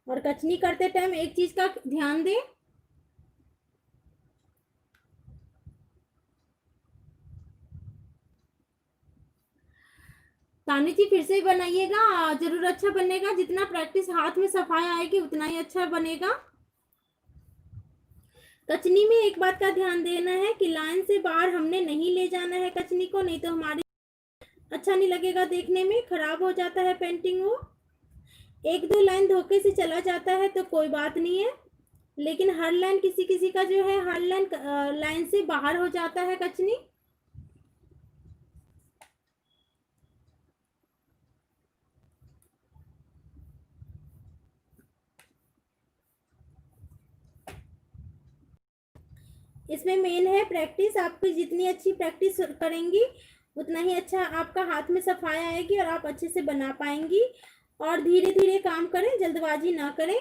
और कचनी करते टाइम एक चीज का ध्यान दें, तानी जी फिर से बनाइएगा, जरूर अच्छा बनेगा। जितना प्रैक्टिस हाथ में सफाई आएगी उतना ही अच्छा बनेगा। कचनी में एक बात का ध्यान देना है कि लाइन से बाहर हमने नहीं ले जाना है कचनी को, नहीं तो हमारे अच्छा नहीं लगेगा, देखने में खराब हो जाता है पेंटिंग। वो एक दो लाइन धोखे से चला जाता है तो कोई बात नहीं है, लेकिन हर लाइन किसी किसी का जो है हर लाइन लाइन से बाहर हो जाता है कचनी। इसमें मेन है प्रैक्टिस। आपकी जितनी अच्छी प्रैक्टिस करेंगी उतना ही अच्छा आपका हाथ में सफाई आएगी और आप अच्छे से बना पाएंगी। और धीरे धीरे काम करें, जल्दबाजी ना करें।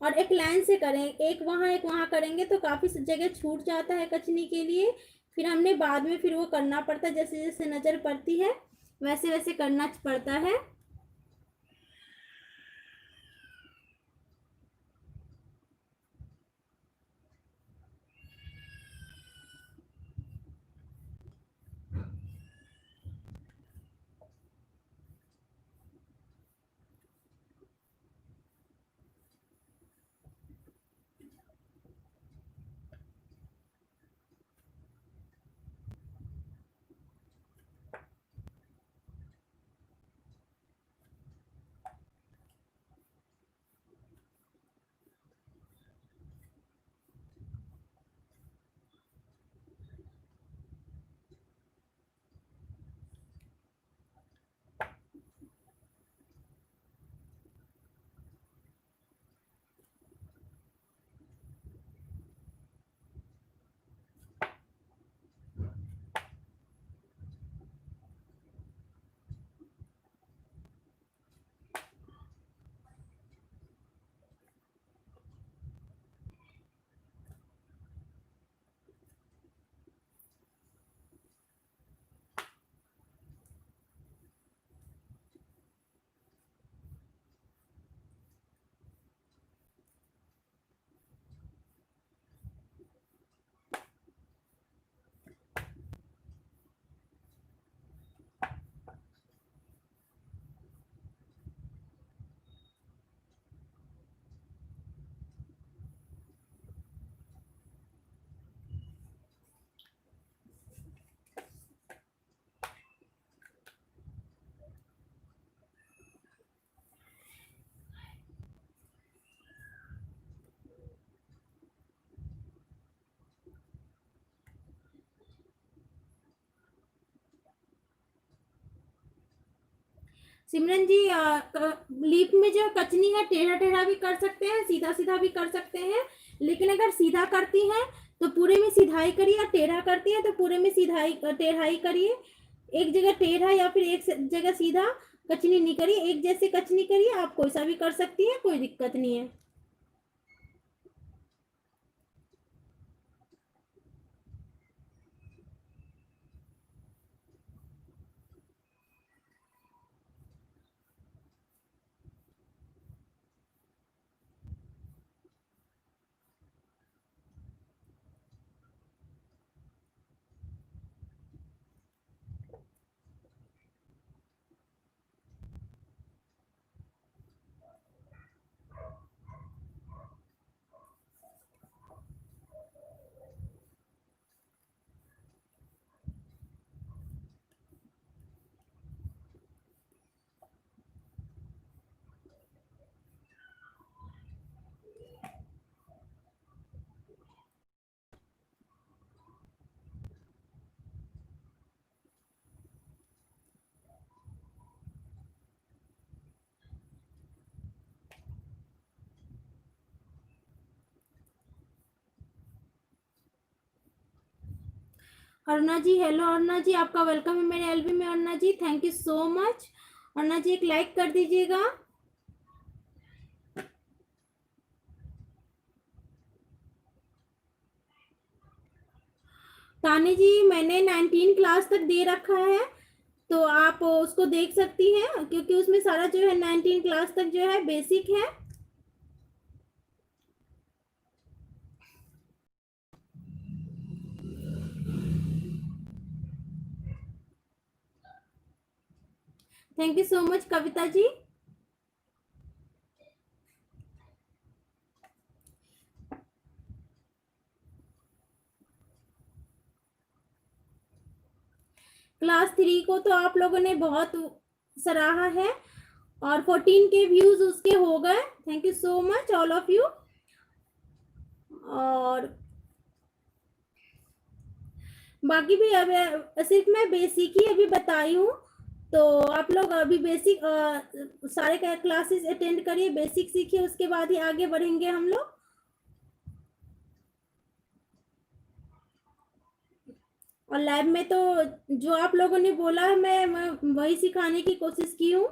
और एक लाइन से करें, एक वहां करेंगे तो काफी जगह छूट जाता है कचनी के लिए, फिर हमने बाद में फिर वो करना पड़ता है, जैसे जैसे नजर पड़ती है वैसे वैसे करना पड़ता है। सिमरन जी लीप में जो कचनी है टेढ़ा टेढ़ा भी कर सकते हैं, सीधा सीधा भी कर सकते हैं, लेकिन अगर सीधा करती हैं तो पूरे में सीधाई करिए, और टेढ़ा करती हैं तो पूरे में सीधाई टेढ़ाई करिए। एक जगह टेढ़ा या फिर एक जगह सीधा कचनी नहीं करिए, एक जैसे कचनी करिए। आप कोई सा भी कर सकती हैं, कोई दिक्कत नहीं है। अरुणा जी, हेलो अरुणा जी, आपका वेलकम है मेरे एलबी में। Aruna ji thank you so much. Aruna ji एक लाइक कर दीजिएगा। तानी जी मैंने 19 क्लास तक दे रखा है, तो आप उसको देख सकती हैं, क्योंकि उसमें सारा जो है 19 क्लास तक जो है बेसिक है। Thank you so much Kavita ji. Class 3 को तो आप लोगों ने बहुत सराहा है, और 14 के व्यूज उसके हो गए। Thank you so much all of you. और बाकी भी अब सिर्फ मैं बेसिक ही अभी बताई हूँ, तो आप लोग अभी बेसिक सारे क्लासेस अटेंड करिए, बेसिक सीखिए, उसके बाद ही आगे बढ़ेंगे हम लोग। और लैब में तो जो आप लोगों ने बोला है मैं वही सिखाने की कोशिश की हूँ।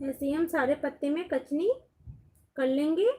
ऐसे ही हम सारे पत्ते में कचनी कर लेंगे।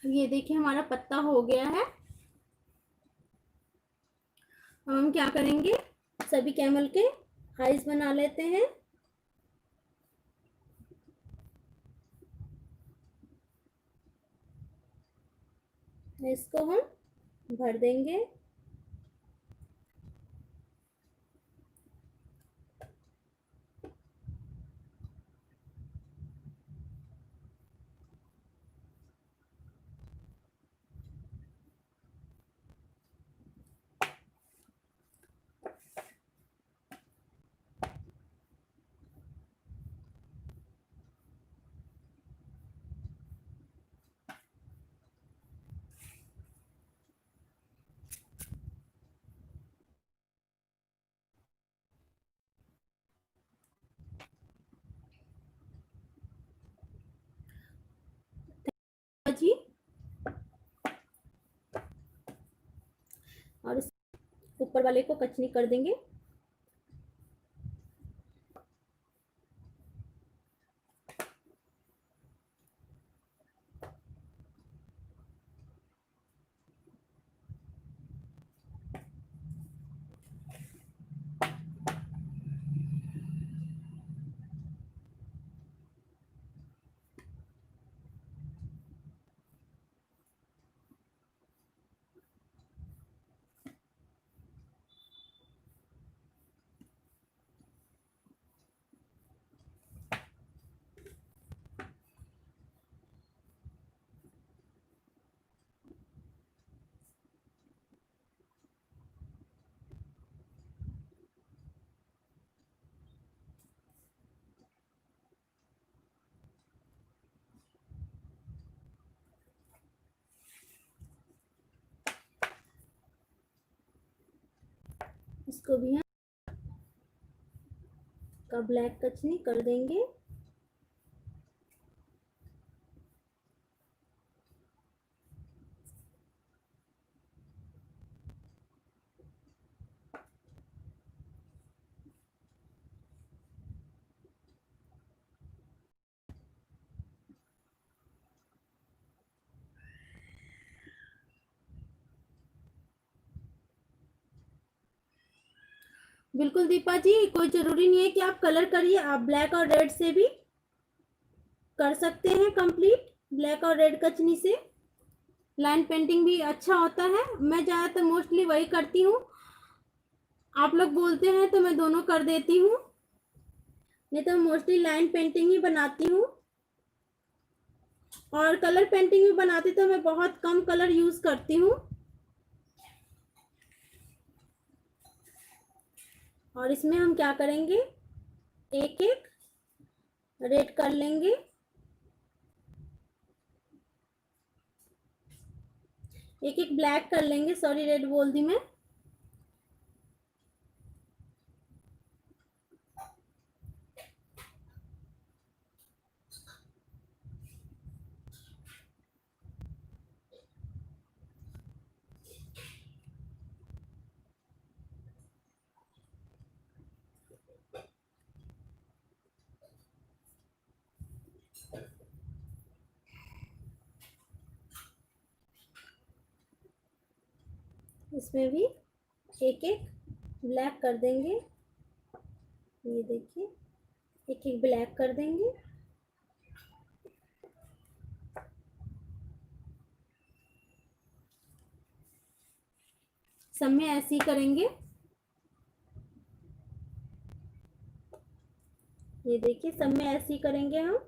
ये देखिए हमारा पत्ता हो गया है। अब हम क्या करेंगे, सभी कैमल के आइज बना लेते हैं। इसको हम भर देंगे। जी, और इस ऊपर वाले को कचनी कर देंगे। इसको भी हम का ब्लैक कचनी कर देंगे। बिल्कुल दीपा जी, कोई जरूरी नहीं है कि आप कलर करिए, आप ब्लैक और रेड से भी कर सकते हैं कंप्लीट। ब्लैक और रेड कचनी से लाइन पेंटिंग भी अच्छा होता है। मैं ज्यादातर मोस्टली वही करती हूँ। आप लोग बोलते हैं तो मैं दोनों कर देती हूँ, नहीं तो मोस्टली लाइन पेंटिंग ही बनाती हूँ। और कलर पेंटिंग भी बनाती तो मैं बहुत कम कलर यूज करती हूँ। और इसमें हम क्या करेंगे, एक एक रेड कर लेंगे, एक एक ब्लैक कर लेंगे, सॉरी रेड बोल दी मैं। इसमें भी एक एक ब्लैक कर देंगे। ये देखिए एक एक ब्लैक कर देंगे। सब में ऐसे ही करेंगे। ये देखिए सब में ऐसे ही करेंगे हम।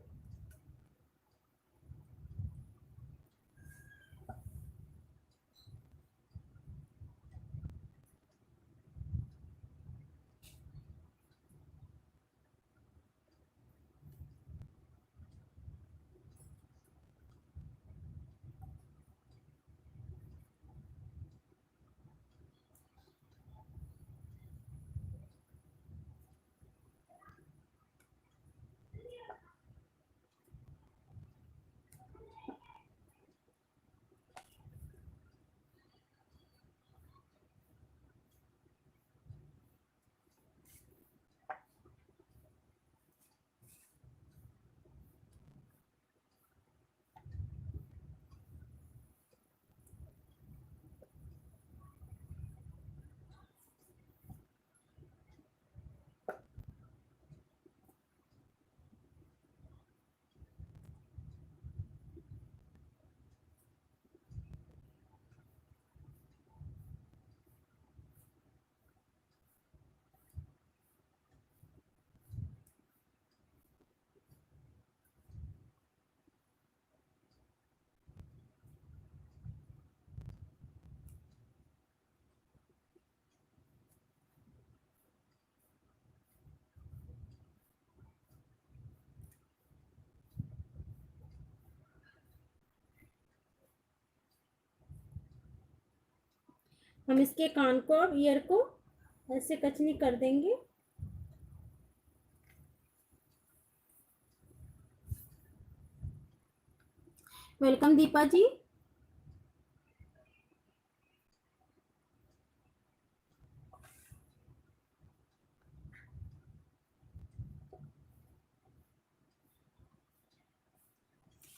हम इसके कान को और ईयर को ऐसे कचनी कर देंगे। वेलकम दीपा जी।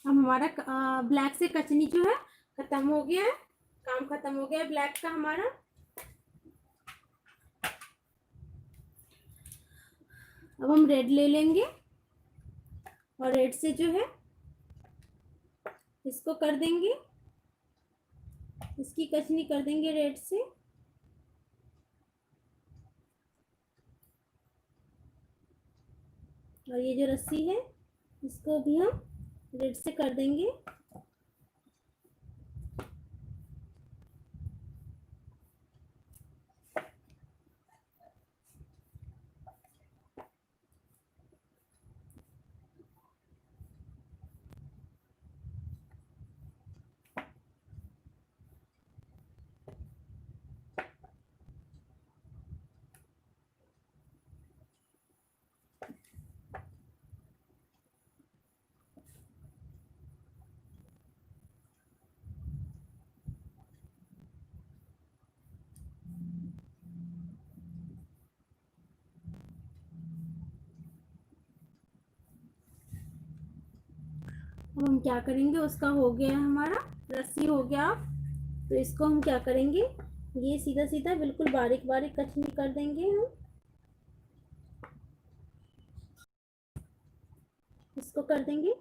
अब हमारा ब्लैक से कचनी जो है खत्म हो गया है, काम खत्म हो गया है ब्लैक का हमारा। अब हम रेड ले लेंगे और रेड से जो है इसको कर देंगे, इसकी कचनी कर देंगे रेड से। और ये जो रस्सी है इसको भी हम रेड से कर देंगे। अब हम क्या करेंगे, उसका हो गया हमारा रस्सी हो गया। तो इसको हम क्या करेंगे, ये सीधा सीधा बिल्कुल बारीक बारीक कचनी कर देंगे हम। इसको कर देंगे।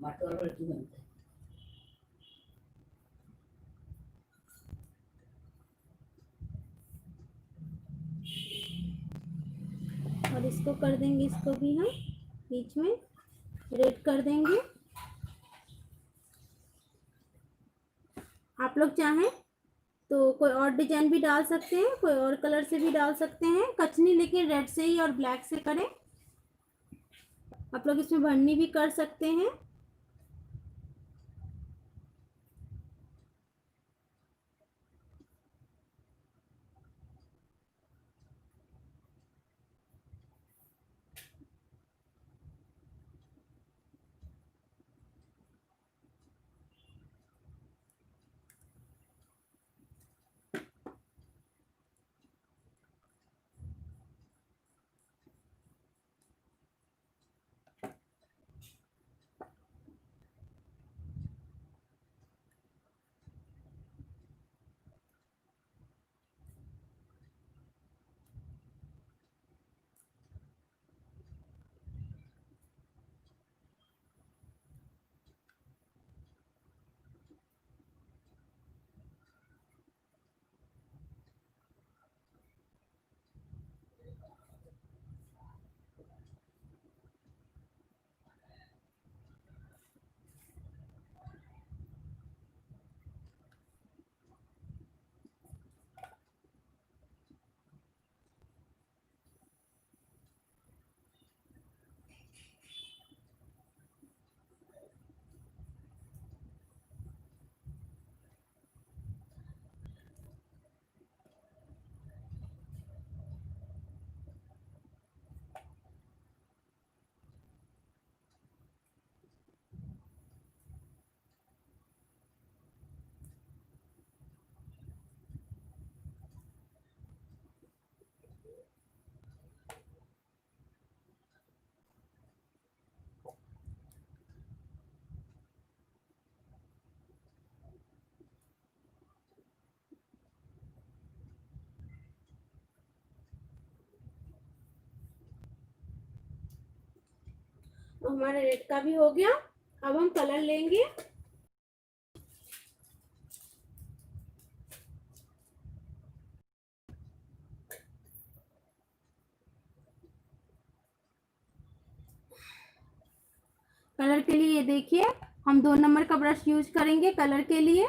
मटर रोटी बनता है। और इसको कर देंगे, इसको भी हम बीच में रेड कर देंगे। आप लोग चाहें तो कोई और डिजाइन भी डाल सकते हैं, कोई और कलर से भी डाल सकते हैं कचनी, लेकिन रेड से ही और ब्लैक से करें। आप लोग इसमें भरनी भी कर सकते हैं। तो हमारा रेड का भी हो गया। अब हम कलर लेंगे। कलर के लिए देखिए हम 2 नंबर का ब्रश यूज करेंगे कलर के लिए।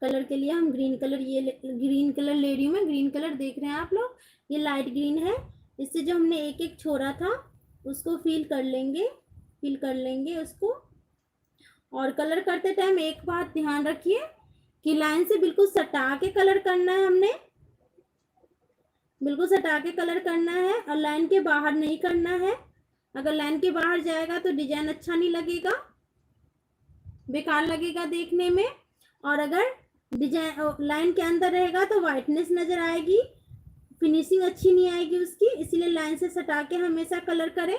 कलर के लिए हम ग्रीन कलर, ये ग्रीन कलर ले रही हूँ मैं। ग्रीन कलर देख रहे हैं आप लोग, ये लाइट ग्रीन है। इससे जो हमने एक एक छोड़ा था उसको फिल कर लेंगे उसको। और कलर करते टाइम एक बात ध्यान रखिए कि लाइन से बिल्कुल सटा के कलर करना है, हमने बिल्कुल सटा के कलर करना है और लाइन के बाहर नहीं करना है। अगर लाइन के बाहर जाएगा तो डिजाइन अच्छा नहीं लगेगा, बेकार लगेगा देखने में। और अगर डिजाइन लाइन के अंदर रहेगा तो वाइटनेस नजर आएगी, फिनिशिंग अच्छी नहीं आएगी उसकी। इसीलिए लाइन से सटा के हमेशा कलर करें।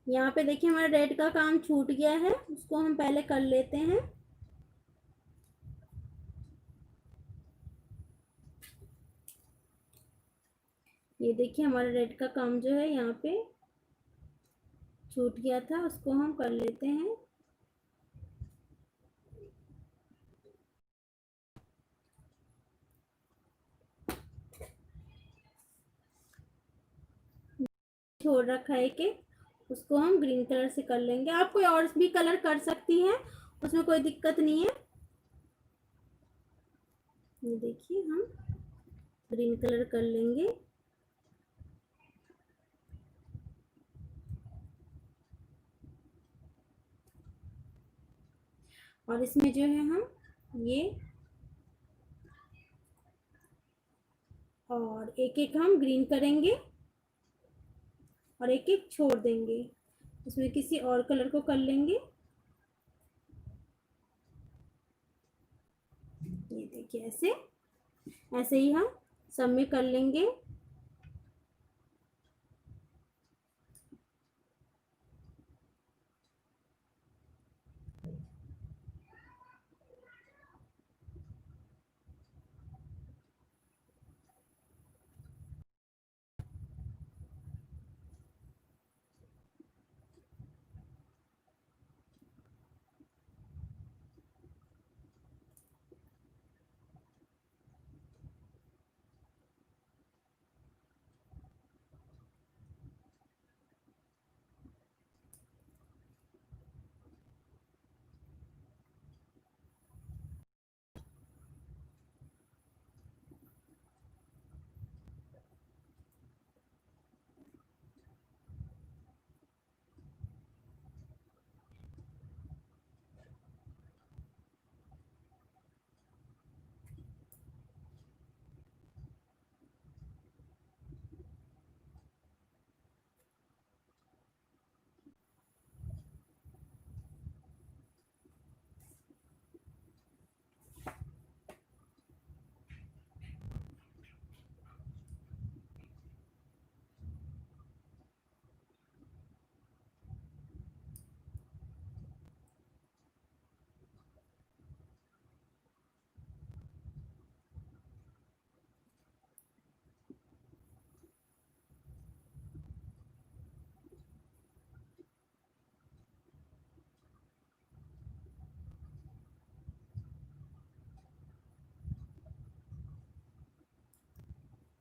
यहाँ पे देखिए हमारा रेड का काम छूट गया है, उसको हम पहले कर लेते हैं। ये देखिए हमारा रेड का काम जो है यहाँ पे छूट गया था, उसको हम कर लेते हैं। छोड़ रखा है कि उसको हम ग्रीन कलर से कर लेंगे। आप कोई और भी कलर कर सकती हैं, उसमें कोई दिक्कत नहीं है। ये देखिए हम ग्रीन कलर कर लेंगे। और इसमें जो है हम ये और एक एक हम ग्रीन करेंगे और एक एक छोड़ देंगे। इसमें किसी और कलर को कर लेंगे। ये देखिए ऐसे ऐसे ही हम सब में कर लेंगे।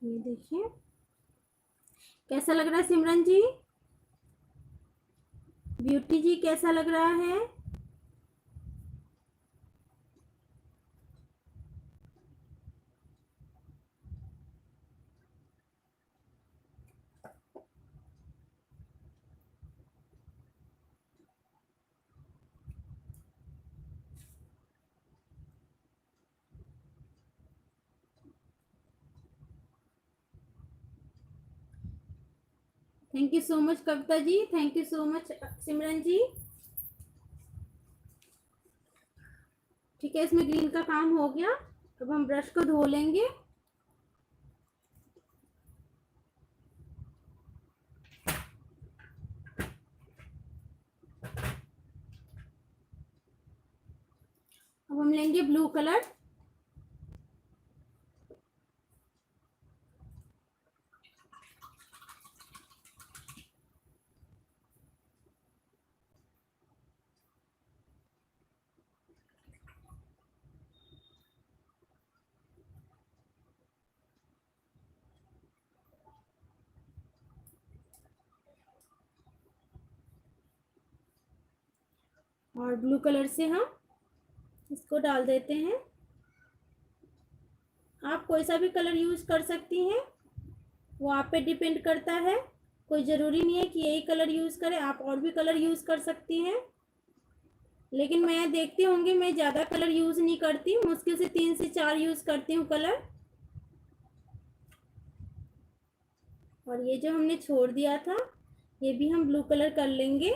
ये देखिए कैसा लग रहा है सिमरन जी, ब्यूटी जी कैसा लग रहा है? Thank you so much Kavita ji, thank you so much Simran ji. ठीक है, इसमें ग्रीन का काम हो गया। अब हम ब्रश को धो लेंगे। अब हम लेंगे ब्लू कलर। और ब्लू कलर से हम इसको डाल देते हैं। आप कोई सा भी कलर यूज़ कर सकती हैं, वो आप पे डिपेंड करता है। कोई ज़रूरी नहीं है कि यही कलर यूज़ करें, आप और भी कलर यूज़ कर सकती हैं। लेकिन मैं देखती होंगी, मैं ज़्यादा कलर यूज़ नहीं करती, मुश्किल से 3 से 4 यूज़ करती हूँ कलर। और ये जो हमने छोड़ दिया था, ये भी हम ब्लू कलर कर लेंगे।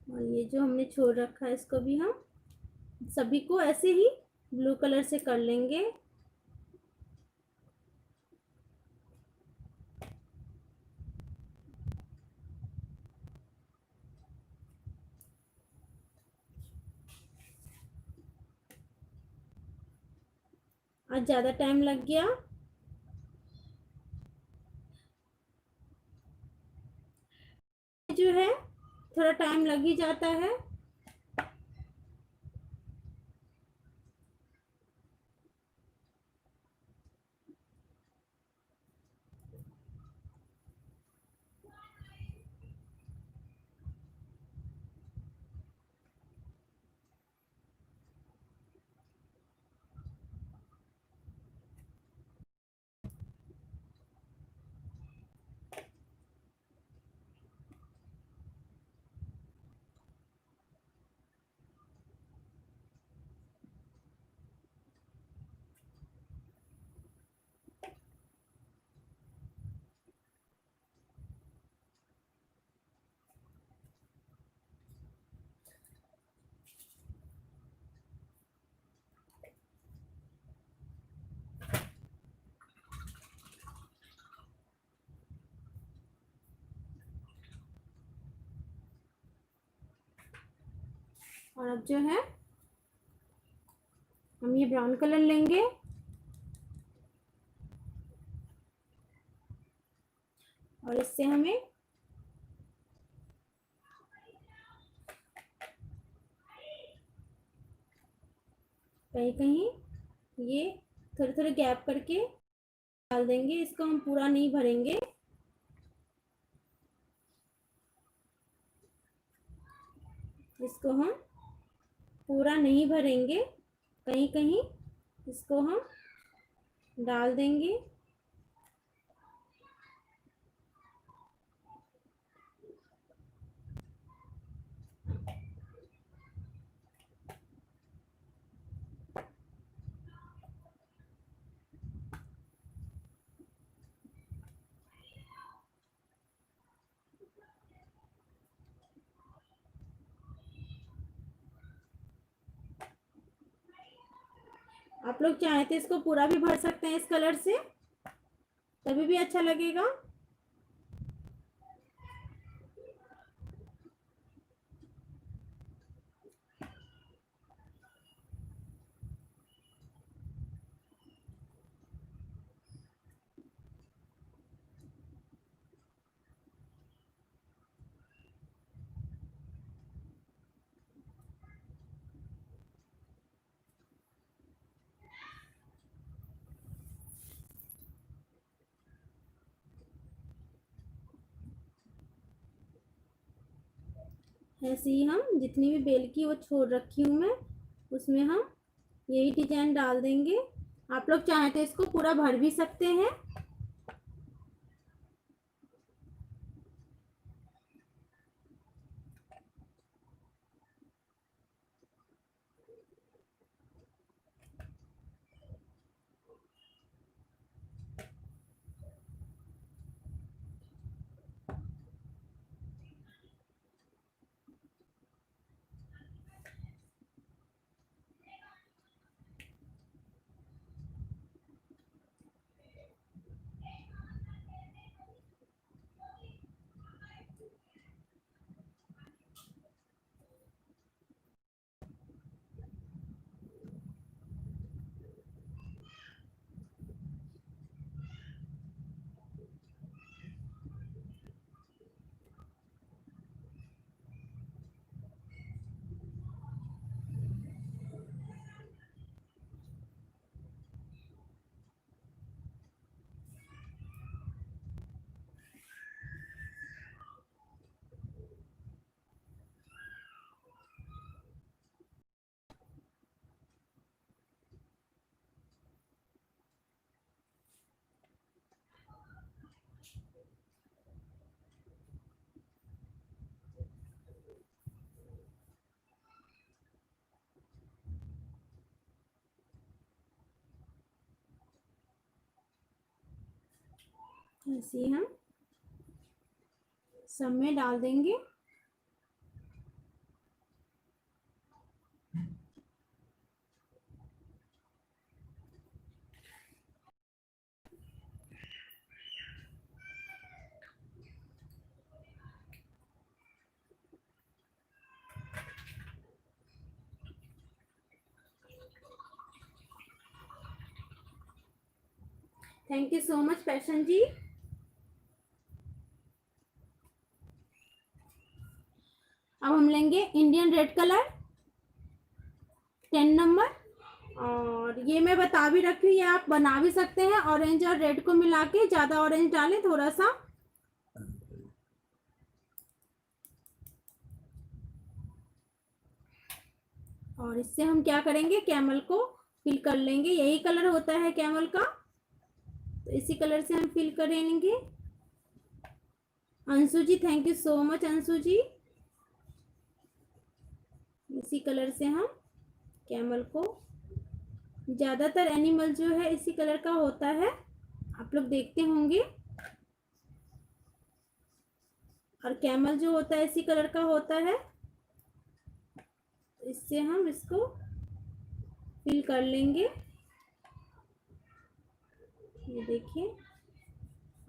और ये जो हमने छोड़ रखा है, इसको भी हम सभी को ऐसे ही ब्लू कलर से कर लेंगे। आज ज़्यादा टाइम लग गया, जो है थोड़ा टाइम लग ही जाता है। और अब जो है हम ये ब्राउन कलर लेंगे और इससे हमें कहीं कहीं ये थोड़े थोड़े गैप करके डाल देंगे। इसको हम पूरा नहीं भरेंगे, इसको हम पूरा नहीं भरेंगे, कहीं कहीं इसको हम डाल देंगे। आप लोग चाहें तो इसको पूरा भी भर सकते हैं इस कलर से, तभी भी अच्छा लगेगा। ऐसे ही हम जितनी भी बेल की वो छोड़ रखी हूँ मैं, उसमें हम यही डिजाइन डाल देंगे। आप लोग चाहें तो इसको पूरा भर भी सकते हैं। ऐसे ही हम सब में डाल देंगे। Thank you so much Passion ji. अब हम लेंगे इंडियन रेड कलर 10 नंबर, और ये मैं बता भी रखी हूँ, ये आप बना भी सकते हैं ऑरेंज और रेड को मिला के। ज्यादा ऑरेंज डालें थोड़ा सा। और इससे हम क्या करेंगे, कैमल को फिल कर लेंगे। यही कलर होता है कैमल का, तो इसी कलर से हम फिल करेंगे। Anshu ji thank you so much. Anshu ji इसी कलर से हम कैमल को, ज्यादातर एनिमल जो है इसी कलर का होता है, आप लोग देखते होंगे। और कैमल जो होता है इसी कलर का होता है। इससे हम इसको फिल कर लेंगे, ये देखिए।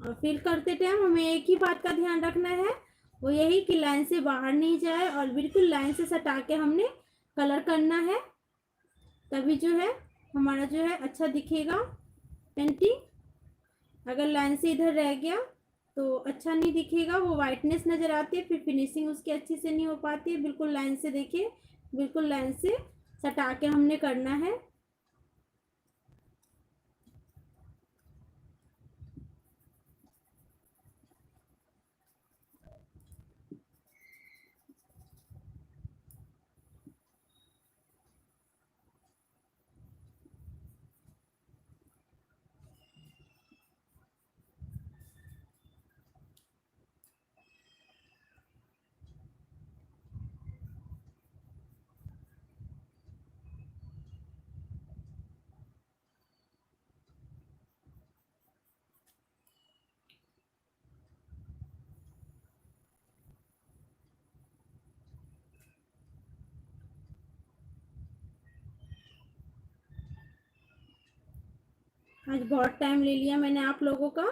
और फिल करते टाइम हमें एक ही बात का ध्यान रखना है, वो यही कि लाइन से बाहर नहीं जाए और बिल्कुल लाइन से सटा के हमने कलर करना है, तभी जो है हमारा जो है अच्छा दिखेगा पेंटिंग। अगर लाइन से इधर रह गया तो अच्छा नहीं दिखेगा, वो वाइटनेस नज़र आती है, फिर फिनिशिंग उसकी अच्छे से नहीं हो पाती है। बिल्कुल लाइन से देखिए, बिल्कुल लाइन से सटा के हमने करना है। आज बहुत टाइम ले लिया मैंने आप लोगों का,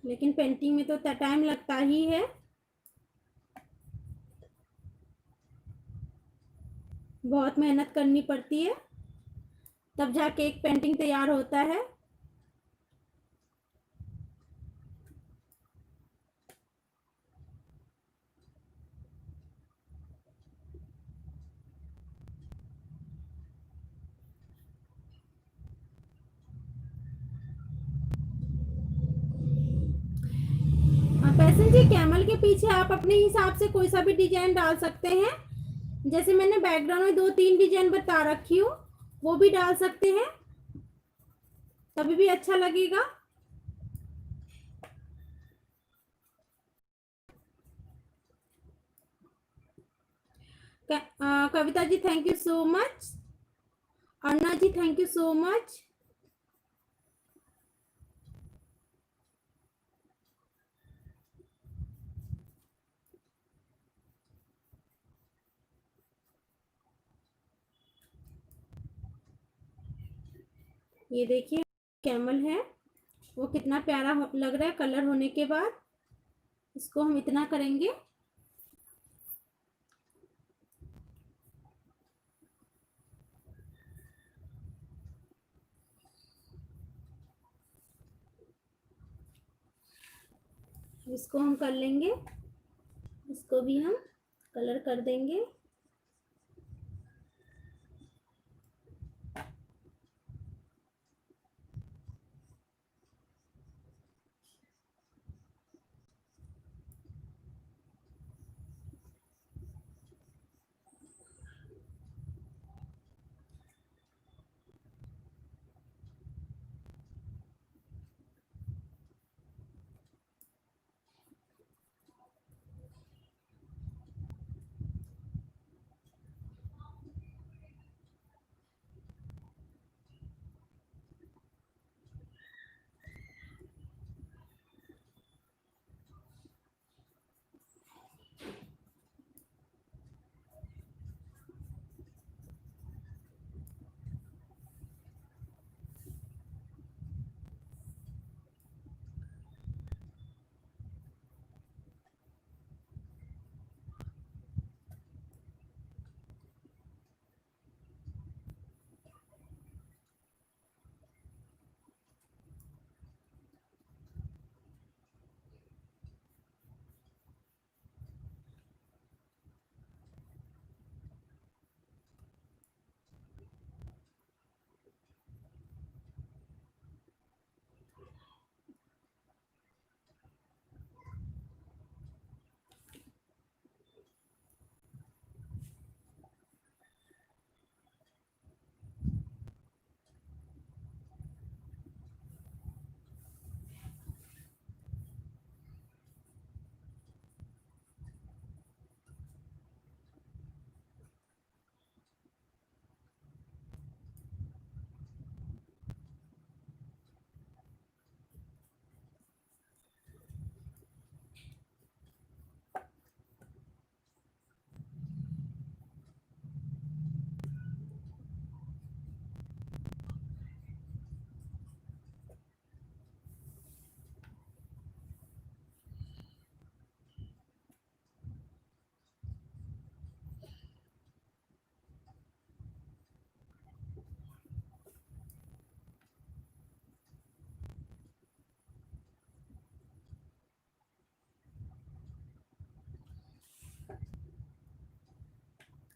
लेकिन पेंटिंग में तो टाइम लगता ही है। बहुत मेहनत करनी पड़ती है, तब जाके एक पेंटिंग तैयार होता है। पैसन जी कैमल के पीछे आप अपने हिसाब से कोई सा भी डिजाइन डाल सकते हैं। जैसे मैंने बैकग्राउंड में 2-3 डिजाइन बता रखी हूँ, वो भी डाल सकते हैं, तभी भी अच्छा लगेगा। Kavita ji thank you so much. Anna ji thank you so much. ये देखिए कैमल है, वो कितना प्यारा लग रहा है कलर होने के बाद। इसको हम इतना करेंगे। इसको हम कर लेंगे, इसको भी हम कलर कर देंगे।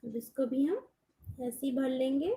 अब इसको भी हम ऐसे ही भर लेंगे।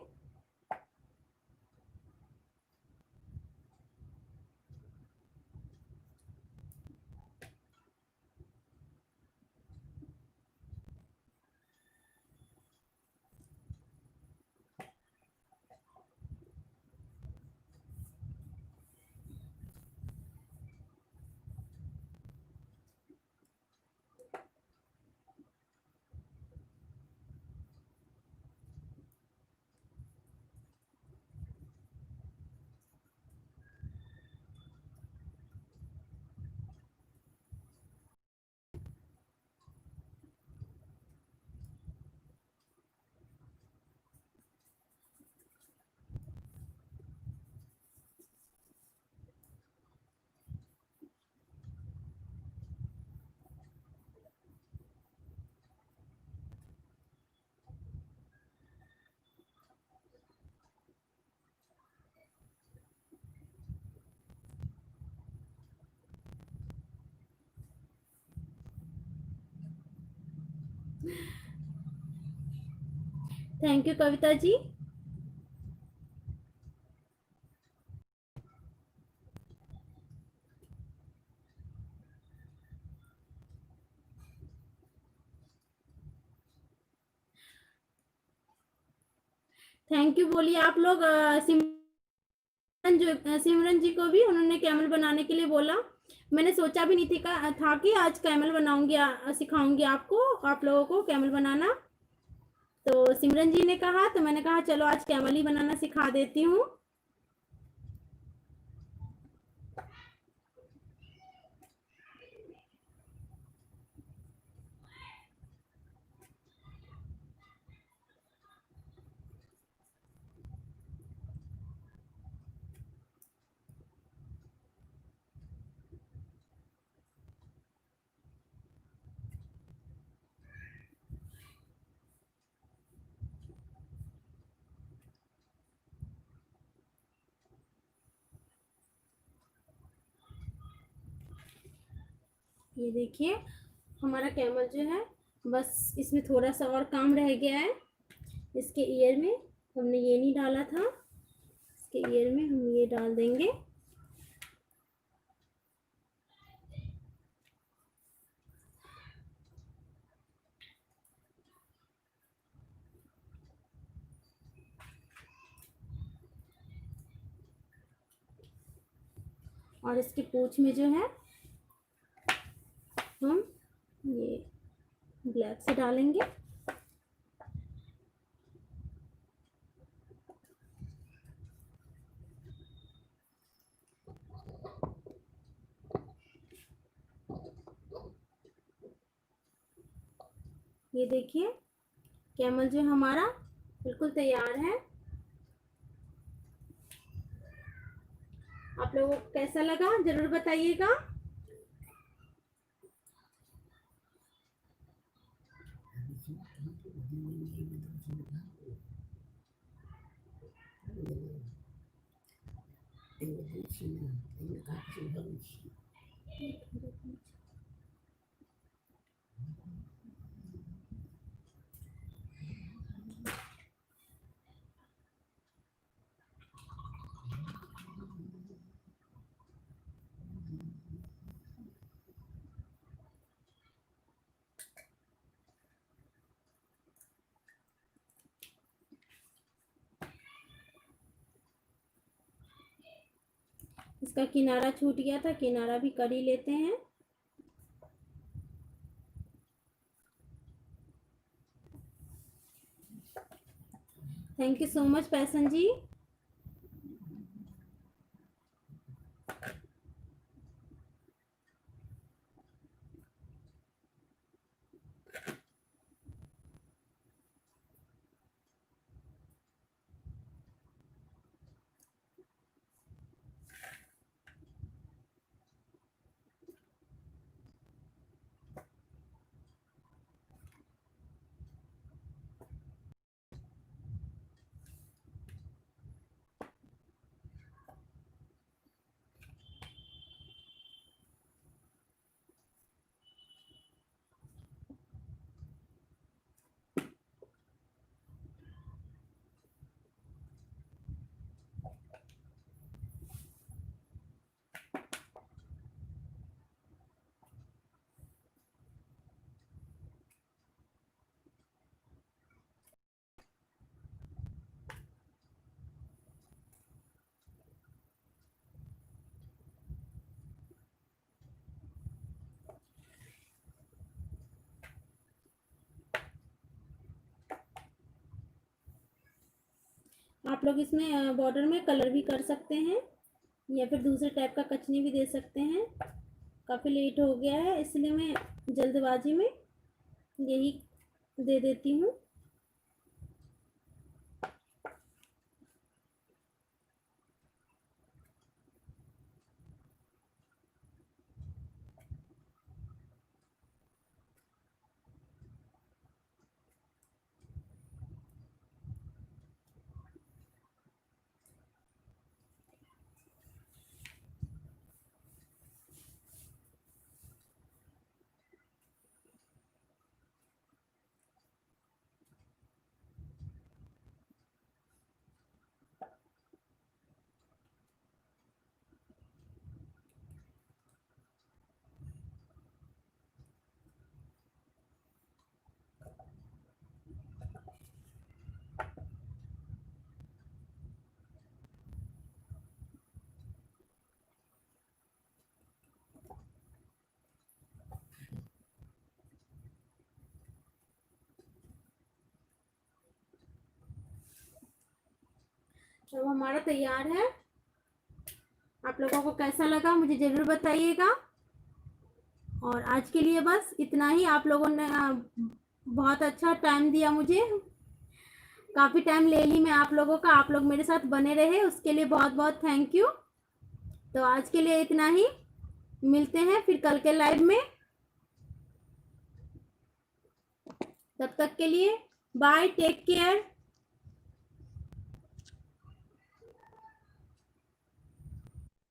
Thank you Kavita ji. Thank you बोलिए आप लोग। सिमरन जी को भी उन्होंने कैमल बनाने के लिए बोला। मैंने सोचा भी नहीं था कि आज कैमल बनाऊंगी, सिखाऊंगी आपको, आप लोगों को कैमल बनाना। तो सिमरन जी ने कहा तो मैंने कहा चलो आज कैमल ही बनाना सिखा देती हूँ। ये देखिए हमारा कैमल जो है, बस इसमें थोड़ा सा और काम रह गया है। इसके ईयर में हमने ये नहीं डाला था, इसके ईयर में हम ये डाल देंगे। और इसकी पूंछ में जो है हम ये ब्लैक से डालेंगे। ये देखिए कैमल जो हमारा बिल्कुल तैयार है। आप लोगों को कैसा लगा जरूर बताइएगा। इसका किनारा छूट गया था, किनारा भी कर ही लेते हैं। Thank you so much Passion ji. आप लोग इसमें बॉर्डर में कलर भी कर सकते हैं या फिर दूसरे टाइप का कचनी भी दे सकते हैं। काफ़ी लेट हो गया है इसलिए मैं जल्दबाजी में यही दे देती हूँ। तो हमारा तैयार है। आप लोगों को कैसा लगा मुझे ज़रूर बताइएगा। और आज के लिए बस इतना ही। आप लोगों ने बहुत अच्छा टाइम दिया मुझे। काफ़ी टाइम ले ली मैं आप लोगों का। आप लोग मेरे साथ बने रहे उसके लिए बहुत बहुत थैंक यू। तो आज के लिए इतना ही। मिलते हैं फिर कल के लाइव में। तब तक के लिए बाय, टेक केयर।